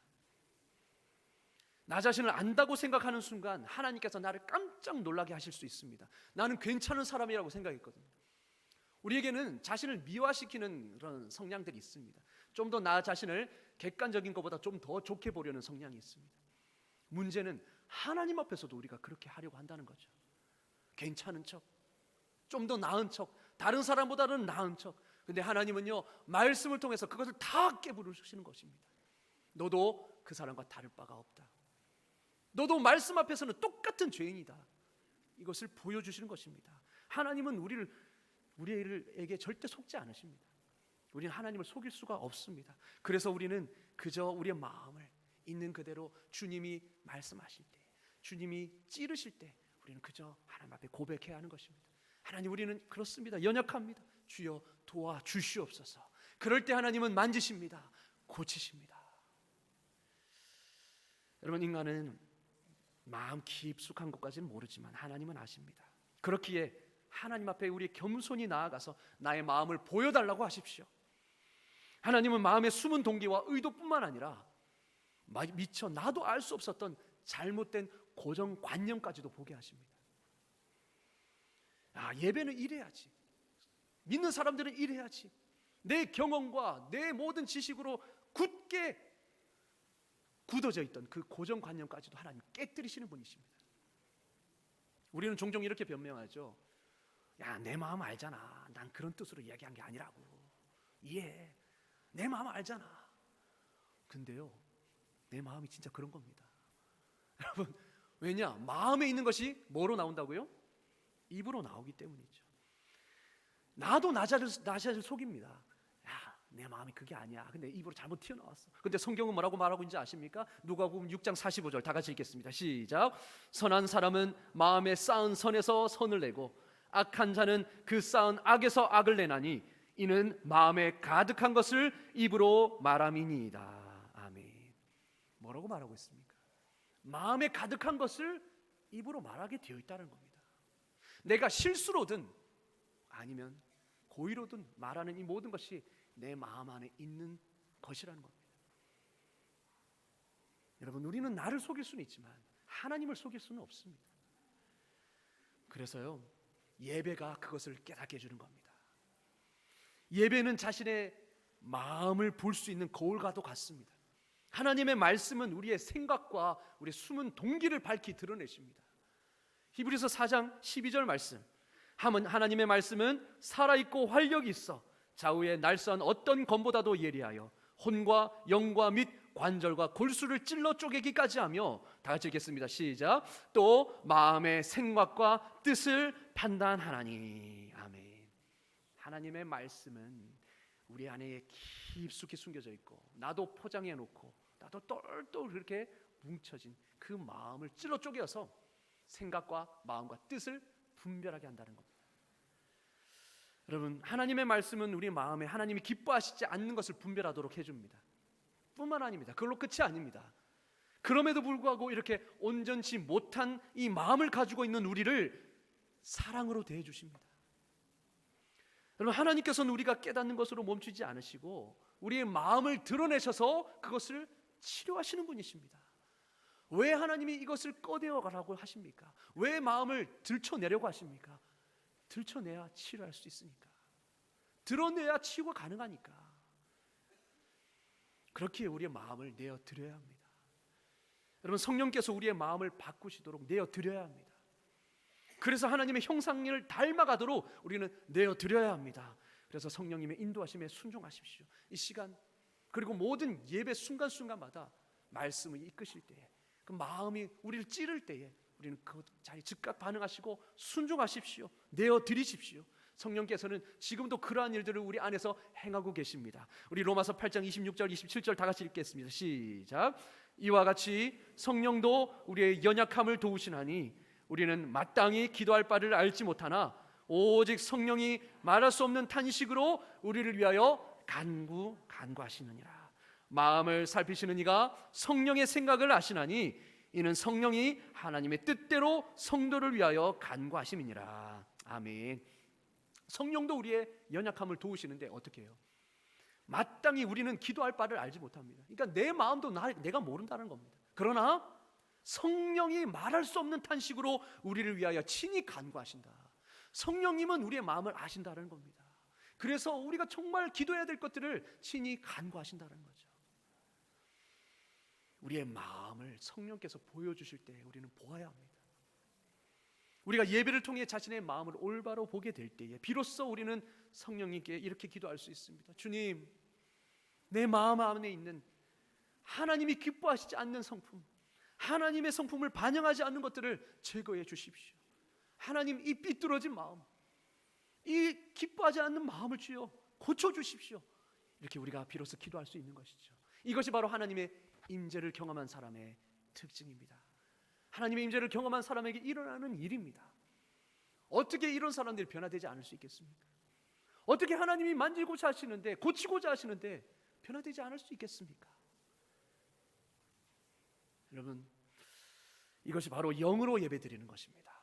나 자신을 안다고 생각하는 순간 하나님께서 나를 깜짝 놀라게 하실 수 있습니다. 나는 괜찮은 사람이라고 생각했거든요. 우리에게는 자신을 미화시키는 그런 성향들이 있습니다. 좀 더 나 자신을 객관적인 것보다 좀 더 좋게 보려는 성향이 있습니다. 문제는 하나님 앞에서도 우리가 그렇게 하려고 한다는 거죠. 괜찮은 척, 좀 더 나은 척, 다른 사람보다는 나은 척. 근데 하나님은요, 말씀을 통해서 그것을 다 깨부르시는 것입니다. 너도 그 사람과 다를 바가 없다. 너도 말씀 앞에서는 똑같은 죄인이다. 이것을 보여주시는 것입니다. 하나님은 우리에게 절대 속지 않으십니다. 우리는 하나님을 속일 수가 없습니다. 그래서 우리는 그저 우리의 마음을 있는 그대로 주님이 말씀하실 때, 주님이 찌르실 때 우리는 그저 하나님 앞에 고백해야 하는 것입니다. 하나님, 우리는 그렇습니다. 연약합니다. 주여 도와주시옵소서. 그럴 때 하나님은 만지십니다. 고치십니다. 여러분, 인간은 마음 깊숙한 것까지는 모르지만 하나님은 아십니다. 그렇기에 하나님 앞에 우리 겸손히 나아가서 나의 마음을 보여달라고 하십시오. 하나님은 마음의 숨은 동기와 의도뿐만 아니라 미처 나도 알 수 없었던 잘못된 고정관념까지도 보게 하십니다. 예배는 이래야지, 믿는 사람들은 이래야지, 내 경험과 내 모든 지식으로 굳게 굳어져 있던 그 고정관념까지도 하나님 깨뜨리시는 분이십니다. 우리는 종종 이렇게 변명하죠. 내 마음 알잖아. 난 그런 뜻으로 이야기한 게 아니라고. 이해해. 내 마음 알잖아. 근데요, 내 마음이 진짜 그런 겁니다. 여러분, 왜냐? 마음에 있는 것이 뭐로 나온다고요? 입으로 나오기 때문이죠. 나도 나 자신을 속입니다. 내 마음이 그게 아니야. 근데 입으로 잘못 튀어나왔어. 근데 성경은 뭐라고 말하고 있는지 아십니까? 누가복음 6장 45절 다 같이 읽겠습니다. 시작. 선한 사람은 마음에 쌓은 선에서 선을 내고 악한 자는 그 쌓은 악에서 악을 내나니 이는 마음에 가득한 것을 입으로 말함이니이다. 아멘. 뭐라고 말하고 있습니까? 마음에 가득한 것을 입으로 말하게 되어 있다는 겁니다. 내가 실수로든 아니면 고의로든 말하는 이 모든 것이 내 마음 안에 있는 것이라는 겁니다. 여러분, 우리는 나를 속일 수는 있지만 하나님을 속일 수는 없습니다. 그래서요, 예배가 그것을 깨닫게 해주는 겁니다. 예배는 자신의 마음을 볼 수 있는 거울과도 같습니다. 하나님의 말씀은 우리의 생각과 우리의 숨은 동기를 밝히 드러내십니다. 히브리서 4장 12절 말씀, 하나님의 말씀은 살아있고 활력이 있어 좌우에 날쌘 어떤 검보다도 예리하여 혼과 영과 및 관절과 골수를 찔러 쪼개기까지 하며, 다 같이 읽겠습니다. 시작. 또 마음의 생각과 뜻을 판단하나니. 아멘. 하나님의 말씀은 우리 안에 깊숙이 숨겨져 있고, 나도 포장해 놓고 나도 똘똘 그렇게 뭉쳐진 그 마음을 찔러 쪼개어서 생각과 마음과 뜻을 분별하게 한다는 겁니다. 여러분, 하나님의 말씀은 우리 마음에 하나님이 기뻐하시지 않는 것을 분별하도록 해줍니다. 뿐만 아닙니다. 그걸로 끝이 아닙니다. 그럼에도 불구하고 이렇게 온전치 못한 이 마음을 가지고 있는 우리를 사랑으로 대해 주십니다. 여러분, 하나님께서는 우리가 깨닫는 것으로 멈추지 않으시고 우리의 마음을 드러내셔서 그것을 치료하시는 분이십니다. 왜 하나님이 이것을 꺼내어 가라고 하십니까? 왜 마음을 들춰내려고 하십니까? 들춰내야 치료할 수 있으니까. 드러내야 치유가 가능하니까 그렇게 우리의 마음을 내어 드려야 합니다. 여러분, 성령께서 우리의 마음을 바꾸시도록 내어 드려야 합니다. 그래서 하나님의 형상을 닮아가도록 우리는 내어 드려야 합니다. 그래서 성령님의 인도하심에 순종하십시오. 이 시간 그리고 모든 예배 순간순간마다 말씀을 이끄실 때에, 그 마음이 우리를 찌를 때에 우리는 그 자리에 즉각 반응하시고 순종하십시오. 내어 드리십시오. 성령께서는 지금도 그러한 일들을 우리 안에서 행하고 계십니다. 우리 로마서 8장 26절 27절 다 같이 읽겠습니다. 시작. 이와 같이 성령도 우리의 연약함을 도우시나니 우리는 마땅히 기도할 바를 알지 못하나 오직 성령이 말할 수 없는 탄식으로 우리를 위하여 간구하시느니라. 마음을 살피시는 이가 성령의 생각을 아시나니 이는 성령이 하나님의 뜻대로 성도를 위하여 간구하심이니라. 아멘. 성령도 우리의 연약함을 도우시는데 어떻게 해요? 마땅히 우리는 기도할 바를 알지 못합니다. 그러니까 내 마음도 내가 모른다는 겁니다. 그러나 성령이 말할 수 없는 탄식으로 우리를 위하여 친히 간구하신다. 성령님은 우리의 마음을 아신다는 겁니다. 그래서 우리가 정말 기도해야 될 것들을 친히 간구하신다는 거죠. 우리의 마음을 성령께서 보여주실 때 우리는 보아야 합니다. 우리가 예배를 통해 자신의 마음을 올바로 보게 될 때에 비로소 우리는 성령님께 이렇게 기도할 수 있습니다. 주님, 내 마음 안에 있는 하나님이 기뻐하시지 않는 성품, 하나님의 성품을 반영하지 않는 것들을 제거해 주십시오. 하나님, 이 삐뚤어진 마음, 이 기뻐하지 않는 마음을 주여 고쳐주십시오. 이렇게 우리가 비로소 기도할 수 있는 것이죠. 이것이 바로 하나님의 임재를 경험한 사람의 특징입니다. 하나님의 임재를 경험한 사람에게 일어나는 일입니다. 어떻게 이런 사람들이 변화되지 않을 수 있겠습니까? 어떻게 하나님이 만지고자 하시는데, 고치고자 하시는데 변화되지 않을 수 있겠습니까? 여러분, 이것이 바로 영으로 예배드리는 것입니다.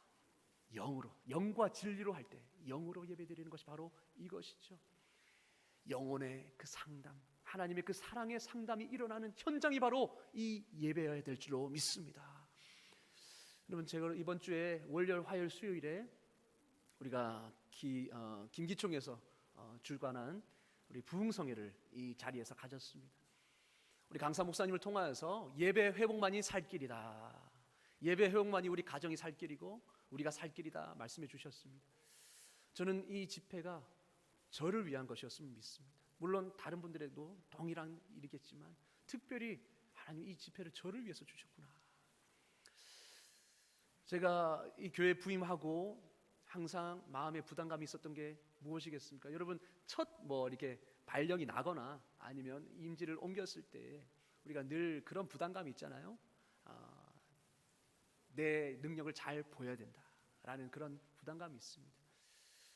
영으로, 영과 진리로 할 때 영으로 예배드리는 것이 바로 이것이죠. 영혼의 그 상담, 하나님의 그 사랑의 상담이 일어나는 현장이 바로 이 예배여야 될 줄로 믿습니다. 여러분, 제가 이번 주에 월요일, 화요일, 수요일에 우리가 김기총에서 주관한 우리 부흥성회를 이 자리에서 가졌습니다. 우리 강사 목사님을 통하여서 예배 회복만이 살 길이다, 예배 회복만이 우리 가정이 살 길이고 우리가 살 길이다 말씀해 주셨습니다. 저는 이 집회가 저를 위한 것이었으면 믿습니다. 물론 다른 분들에도 동일한 일이겠지만 특별히 하나님 이 집회를 저를 위해서 주셨구나. 제가 이 교회 부임하고 항상 마음에 부담감이 있었던 게 무엇이겠습니까? 여러분, 첫 이렇게 발령이 나거나 아니면 임지를 옮겼을 때 우리가 늘 그런 부담감이 있잖아요. 내 능력을 잘 보여야 된다라는 그런 부담감이 있습니다.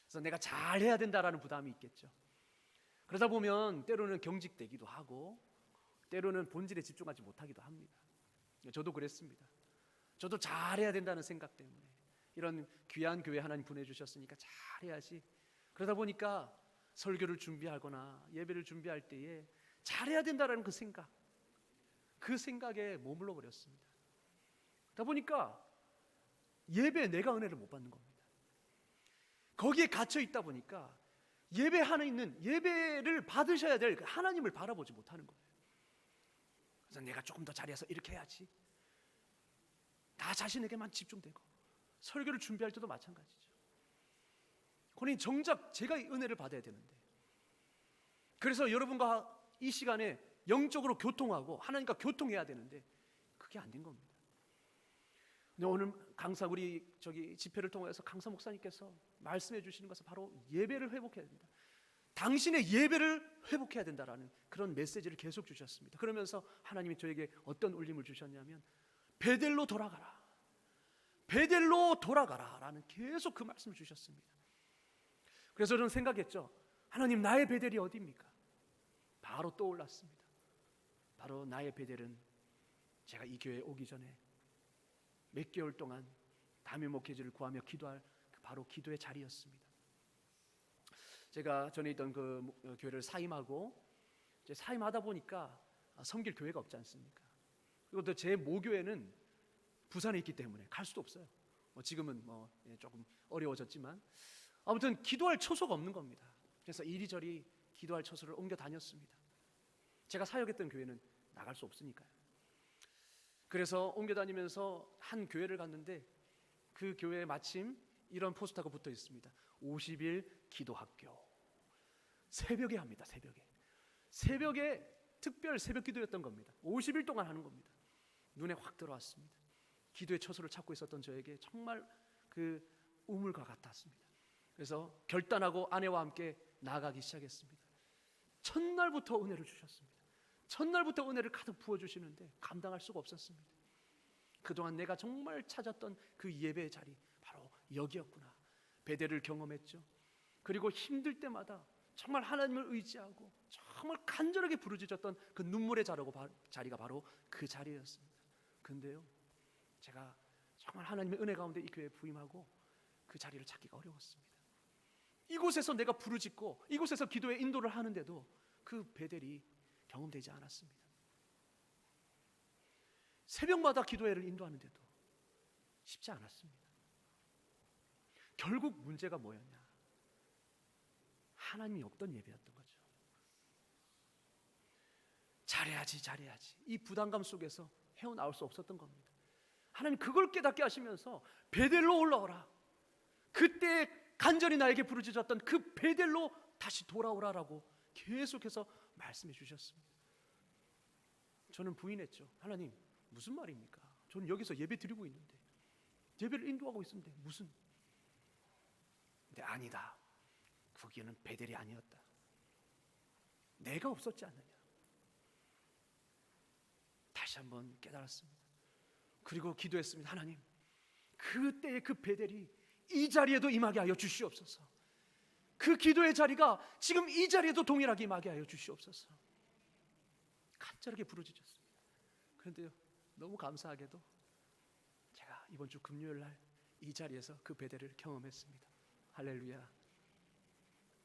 그래서 내가 잘해야 된다라는 부담이 있겠죠. 그러다 보면 때로는 경직되기도 하고 때로는 본질에 집중하지 못하기도 합니다. 저도 그랬습니다. 저도 잘해야 된다는 생각 때문에 이런 귀한 교회 하나님 보내주셨으니까 잘해야지. 그러다 보니까 설교를 준비하거나 예배를 준비할 때에 잘해야 된다는 그 생각에 머물러 버렸습니다. 그러다 보니까 예배에 내가 은혜를 못 받는 겁니다. 거기에 갇혀 있다 보니까 예배를 받으셔야 될 하나님을 바라보지 못하는 거예요. 그래서 내가 조금 더 잘해서 이렇게 해야지. 나 자신에게만 집중되고 설교를 준비할 때도 마찬가지죠. 그러니 정작 제가 은혜를 받아야 되는데, 그래서 여러분과 이 시간에 영적으로 교통하고 하나님과 교통해야 되는데 그게 안 된 겁니다. 근데 오늘 강사 우리 집회를 통해서 강사 목사님께서 말씀해 주시는 것은 바로 예배를 회복해야 된다. 당신의 예배를 회복해야 된다라는 그런 메시지를 계속 주셨습니다. 그러면서 하나님이 저에게 어떤 울림을 주셨냐면 베델로 돌아가라, 베델로 돌아가라 라는 계속 그 말씀을 주셨습니다. 그래서 저는 생각했죠. 하나님, 나의 베델이 어디입니까? 바로 떠올랐습니다. 바로 나의 베델은 제가 이 교회에 오기 전에 몇 개월 동안 담임 목회지를 구하며 기도할 바로 기도의 자리였습니다. 제가 전에 있던 그 교회를 사임하고 이제 사임하다 보니까 섬길 교회가 없지 않습니까? 그리고 또 제 모교회는 부산에 있기 때문에 갈 수도 없어요. 지금은 조금 어려워졌지만 아무튼 기도할 처소가 없는 겁니다. 그래서 이리저리 기도할 처소를 옮겨 다녔습니다. 제가 사역했던 교회는 나갈 수 없으니까요. 그래서 옮겨 다니면서 한 교회를 갔는데 그 교회에 마침 이런 포스터가 붙어 있습니다. 50일 기도학교. 새벽에 합니다. 새벽에 특별 새벽 기도였던 겁니다. 50일 동안 하는 겁니다. 눈에 확 들어왔습니다. 기도의 처소를 찾고 있었던 저에게 정말 그 우물과 같았습니다. 그래서 결단하고 아내와 함께 나아가기 시작했습니다. 첫날부터 은혜를 주셨습니다. 첫날부터 은혜를 가득 부어주시는데 감당할 수가 없었습니다. 그동안 내가 정말 찾았던 그 예배의 자리, 바로 여기였구나. 베델을 경험했죠. 그리고 힘들 때마다 정말 하나님을 의지하고 정말 간절하게 부르짖었던 그 눈물의 자리가 바로 그 자리였습니다. 근데요, 제가 정말 하나님의 은혜 가운데 이 교회에 부임하고 그 자리를 찾기가 어려웠습니다. 이곳에서 내가 부르짖고 이곳에서 기도의 인도를 하는데도 그 베델이 경험되지 않았습니다. 새벽마다 기도회를 인도하는데도 쉽지 않았습니다. 결국 문제가 뭐였냐? 하나님이 없던 예배였던 거죠. 잘해야지 이 부담감 속에서 헤어나올 수 없었던 겁니다. 하나님 그걸 깨닫게 하시면서 베델로 올라오라. 그때 간절히 나에게 부르짖었던 그 베델로 다시 돌아오라라고 계속해서 말씀해 주셨습니다. 저는 부인했죠. 하나님 무슨 말입니까? 저는 여기서 예배 드리고 있는데, 예배를 인도하고 있는데 무슨? 근데 아니다. 거기는 베델이 아니었다. 내가 없었지 않느냐. 다시 한번 깨달았습니다. 그리고 기도했습니다. 하나님, 그때의 그 베델이 이 자리에도 임하게 하여 주시옵소서. 그 기도의 자리가 지금 이 자리에도 동일하게 임하게 하여 주시옵소서. 간절하게 부르짖었습니다. 그런데요, 너무 감사하게도 제가 이번 주 금요일 날 이 자리에서 그 베델을 경험했습니다. 할렐루야.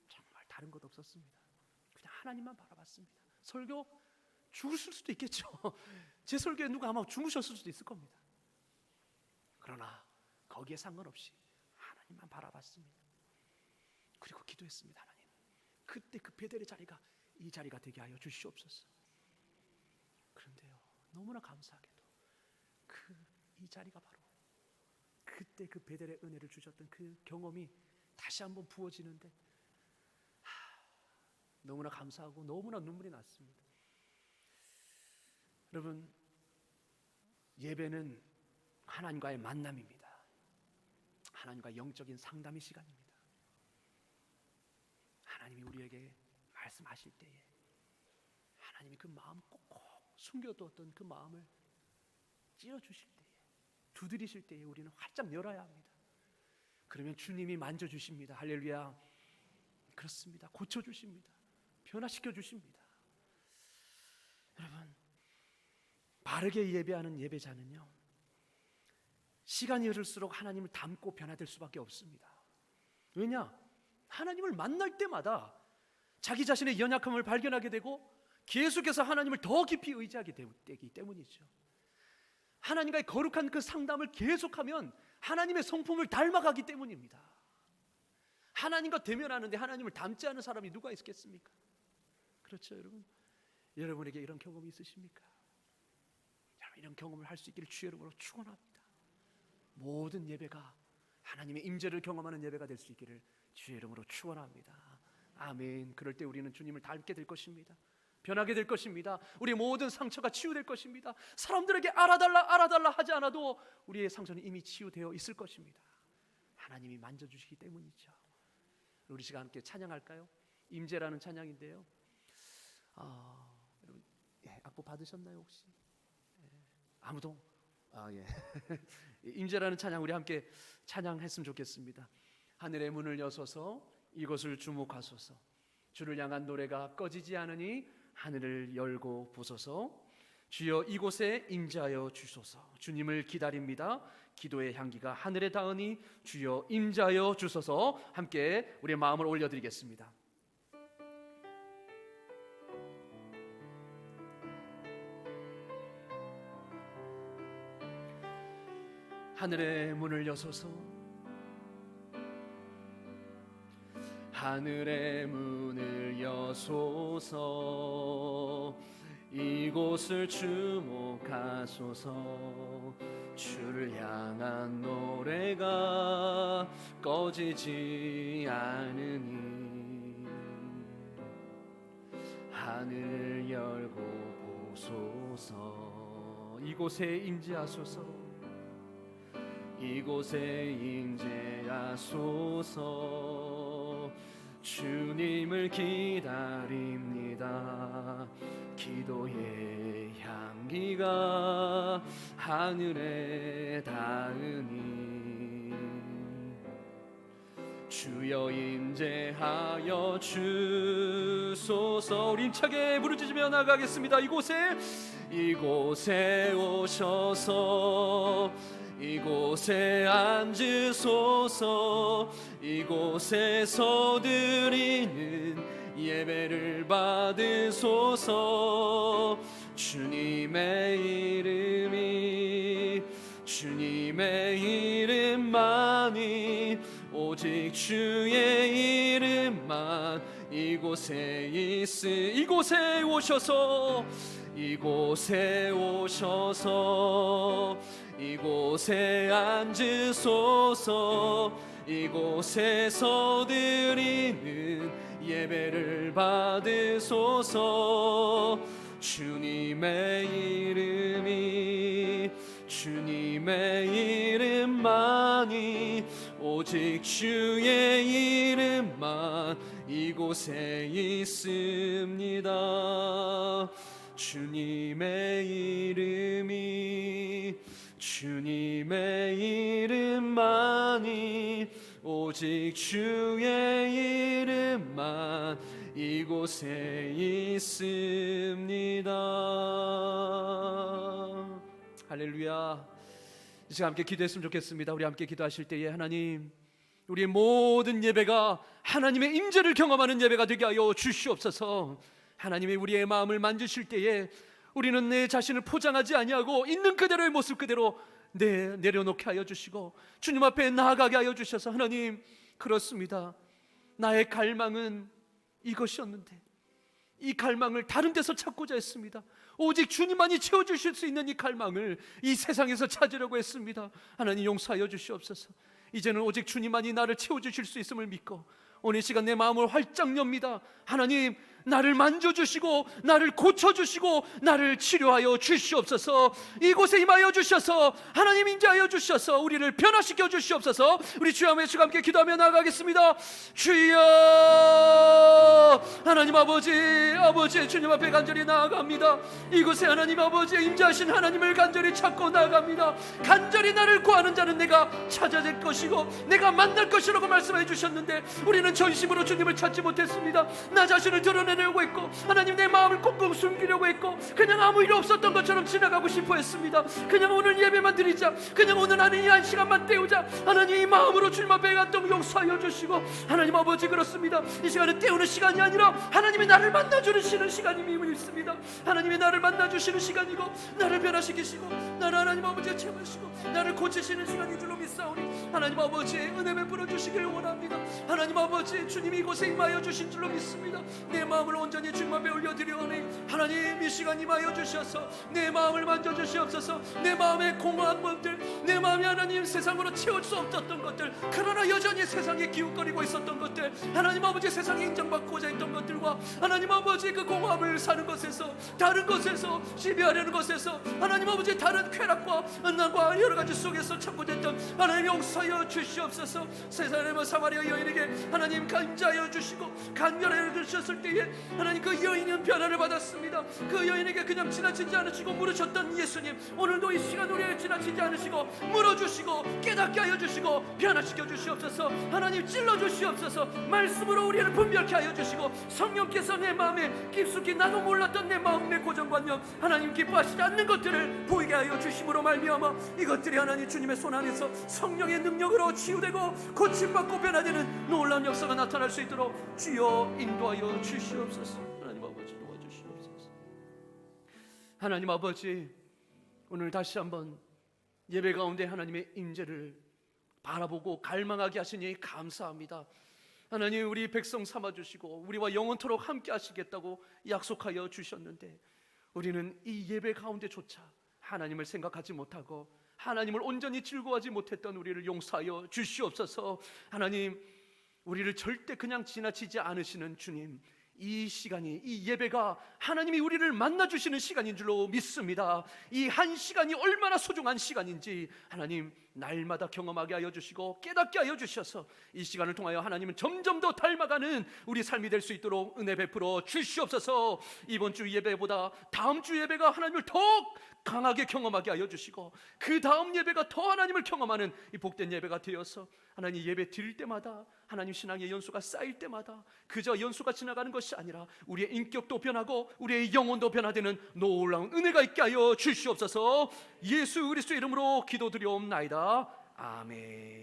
정말 다른 것 없었습니다. 그냥 하나님만 바라봤습니다. 설교 죽으실 수도 있겠죠. 제 설교에 누가 아마 주무셨을 수도 있을 겁니다. 그러나 거기에 상관없이 하나님만 바라봤습니다. 그리고 기도했습니다. 하나님, 그때 그 베델의 자리가 이 자리가 되게 하여 주시옵소서. 그런데요, 너무나 감사하게도 이 자리가 바로 그때 그 베델의 은혜를 주셨던 그 경험이 다시 한번 부어지는데 너무나 감사하고 너무나 눈물이 났습니다. 여러분, 예배는 하나님과의 만남입니다. 하나님과 영적인 상담의 시간입니다. 하나님이 우리에게 말씀하실 때에 하나님이 그 마음 꼭꼭 숨겨두었던 그 마음을 찌어주실 때에, 두드리실 때에 우리는 활짝 열어야 합니다. 그러면 주님이 만져주십니다. 할렐루야. 그렇습니다. 고쳐주십니다. 변화시켜주십니다. 여러분, 바르게 예배하는 예배자는요, 시간이 흐를수록 하나님을 닮고 변화될 수밖에 없습니다. 왜냐? 하나님을 만날 때마다 자기 자신의 연약함을 발견하게 되고 계속해서 하나님을 더 깊이 의지하게 되기 때문이죠. 하나님과의 거룩한 그 상담을 계속하면 하나님의 성품을 닮아가기 때문입니다. 하나님과 대면하는데 하나님을 닮지 않은 사람이 누가 있겠습니까? 그렇죠, 여러분? 여러분에게 이런 경험이 있으십니까? 여러분, 이런 경험을 할 수 있기를 주의 이름으로 축원합니다. 모든 예배가 하나님의 임재를 경험하는 예배가 될 수 있기를 주의 이름으로 축원합니다. 아멘. 그럴 때 우리는 주님을 닮게 될 것입니다. 변하게 될 것입니다. 우리의 모든 상처가 치유될 것입니다. 사람들에게 알아달라 하지 않아도 우리의 상처는 이미 치유되어 있을 것입니다. 하나님이 만져주시기 때문이죠. 우리 시간 함께 찬양할까요? 임재라는 찬양인데요, 여러분, 악보 받으셨나요 혹시? 아무도? 임재라는 찬양 우리 함께 찬양했으면 좋겠습니다. 하늘의 문을 여소서 이곳을 주목하소서. 주를 향한 노래가 꺼지지 않으니 하늘을 열고 보소서. 주여 이곳에 임재하여 주소서. 주님을 기다립니다. 기도의 향기가 하늘에 닿으니 주여 임재하여 주소서. 함께 우리의 마음을 올려드리겠습니다. 하늘의 문을 여소서. 하늘의 문을 여소서. 이곳을 주목하소서. 주를 향한 노래가 꺼지지 않으니 하늘을 열고 보소서. 이곳에 임재하소서. 이곳에 임재하소서. 주님을 기다립니다. 기도의 향기가 하늘에 닿으니 주여 임재하여 주소서. 우리 힘차게 부르짖으며 나가겠습니다. 이곳에 오셔서 이곳에 앉으소서. 이곳에서 드리는 예배를 받으소서. 주님의 이름만이 오직 주의 이름만 이곳에 오셔서 이곳에 앉으소서. 이곳에서 드리는 예배를 받으소서. 주님의 이름만이 오직 주의 이름만 이곳에 있습니다. 주님의 이름만이 오직 주의 이름만 이곳에 있습니다. 할렐루야. 이제 함께 기도했으면 좋겠습니다. 우리 함께 기도하실 때에 하나님, 우리의 모든 예배가 하나님의 임재를 경험하는 예배가 되게 하여 주시옵소서. 하나님이 우리의 마음을 만지실 때에 우리는 내 자신을 포장하지 아니하고 있는 그대로의 모습 그대로 내려놓게 하여 주시고 주님 앞에 나아가게 하여 주셔서, 하나님, 그렇습니다. 나의 갈망은 이것이었는데 이 갈망을 다른 데서 찾고자 했습니다. 오직 주님만이 채워주실 수 있는 이 갈망을 이 세상에서 찾으려고 했습니다. 하나님, 용서하여 주시옵소서. 이제는 오직 주님만이 나를 채워주실 수 있음을 믿고 오늘 이 시간 내 마음을 활짝 엽니다. 하나님, 나를 만져주시고 나를 고쳐주시고 나를 치료하여 주시옵소서. 이곳에 임하여 주셔서 하나님 임재하여 주셔서 우리를 변화시켜 주시옵소서. 우리 주여 한번 함께 기도하며 나아가겠습니다. 주여, 하나님 아버지 주님 앞에 간절히 나아갑니다. 이곳에 하나님 아버지 임재하신 하나님을 간절히 찾고 나아갑니다. 간절히 나를 구하는 자는 내가 찾아낼 것이고 내가 만날 것이라고 말씀해 주셨는데 우리는 전심으로 주님을 찾지 못했습니다. 나 자신을 드러내려고 했고 하나님 내 마음을 꽁꽁 숨기려고 했고 그냥 아무 일 없었던 것처럼 지나가고 싶어 했습니다. 그냥 오늘 예배만 드리자, 그냥 오늘 하는 이 한 시간만 때우자. 하나님, 이 마음으로 주님 앞에 갔던 용서하여 주시고 하나님 아버지, 그렇습니다. 이 시간은 때우는 시간이 아니라 하나님이 나를 만나주시는 시간임을 믿습니다. 하나님이 나를 만나주시는 시간이고 나를 변화시키시고 나를 하나님 아버지 채우시고 나를 고치시는 시간인 줄로 믿사오니 하나님 아버지 은혜 베풀어 주시길 원합니다. 하나님 아버지, 주님이 이곳에 임하여 주신 줄로 믿습니다. 내 마음을 온전히 주님 앞에 올려드리오니 하나님, 이 시간 임하여 주셔서 내 마음을 만져주시옵소서. 내 마음의 공허한 것들, 내 마음이 하나님 세상으로 채울 수 없었던 것들, 그러나 여전히 세상에 기웃거리고 있었던 것들, 하나님 아버지 세상에 인정받고자 했던 것들과 하나님 아버지 그 공허함을 사는 것에서, 다른 것에서, 시비하려는 것에서, 하나님 아버지 다른 쾌락과 은난과 여러 가지 속에서 찾고자 했던 하나님 용서하여 주시옵소서. 세상의 사마리아 여인에게 하나님 간자하여 주시고 간결하여 주셨을 때에 하나님 그 여인은 변화를 받았습니다. 그 여인에게 그냥 지나치지 않으시고 물으셨던 예수님, 오늘도 이 시간 우리에게 지나치지 않으시고 물어주시고 깨닫게 하여 주시고 변화시켜 주시옵소서. 하나님, 찔러 주시옵소서. 말씀으로 우리를 분별케 하여 주시고 성령께서 내 마음에 깊숙이 나도 몰랐던 내 마음의 고정관념, 하나님 기뻐하시지 않는 것들을 보이게 하여 주심으로 말미암아 이것들이 하나님 주님의 손 안에서 성령의 능력으로 치유되고 고침받고 변화되는 놀라운 역사가 나타날 수 있도록 주여 인도하여 주시옵소서. 하나님 아버지, 도와주시옵소서. 하나님 아버지, 오늘 다시 한번 예배 가운데 하나님의 임재를 바라보고 갈망하게 하시니 감사합니다. 하나님 우리 백성 삼아주시고 우리와 영원토록 함께 하시겠다고 약속하여 주셨는데 우리는 이 예배 가운데조차 하나님을 생각하지 못하고 하나님을 온전히 즐거워하지 못했던 우리를 용서하여 주시옵소서. 하나님, 우리를 절대 그냥 지나치지 않으시는 주님, 이 시간이, 이 예배가 하나님이 우리를 만나주시는 시간인 줄로 믿습니다. 이 한 시간이 얼마나 소중한 시간인지 하나님 날마다 경험하게 하여 주시고 깨닫게 하여 주셔서 이 시간을 통하여 하나님은 점점 더 닮아가는 우리 삶이 될 수 있도록 은혜 베풀어 주시옵소서. 이번 주 예배보다 다음 주 예배가 하나님을 더욱 강하게 경험하게 하여 주시고 그 다음 예배가 더 하나님을 경험하는 이 복된 예배가 되어서 하나님 예배 드릴 때마다 하나님 신앙의 연수가 쌓일 때마다 그저 연수가 지나가는 것이 아니라 우리의 인격도 변하고 우리의 영혼도 변화되는 놀라운 은혜가 있게 하여 주시옵소서. 예수 그리스도의 이름으로 기도드리옵나이다. 아멘.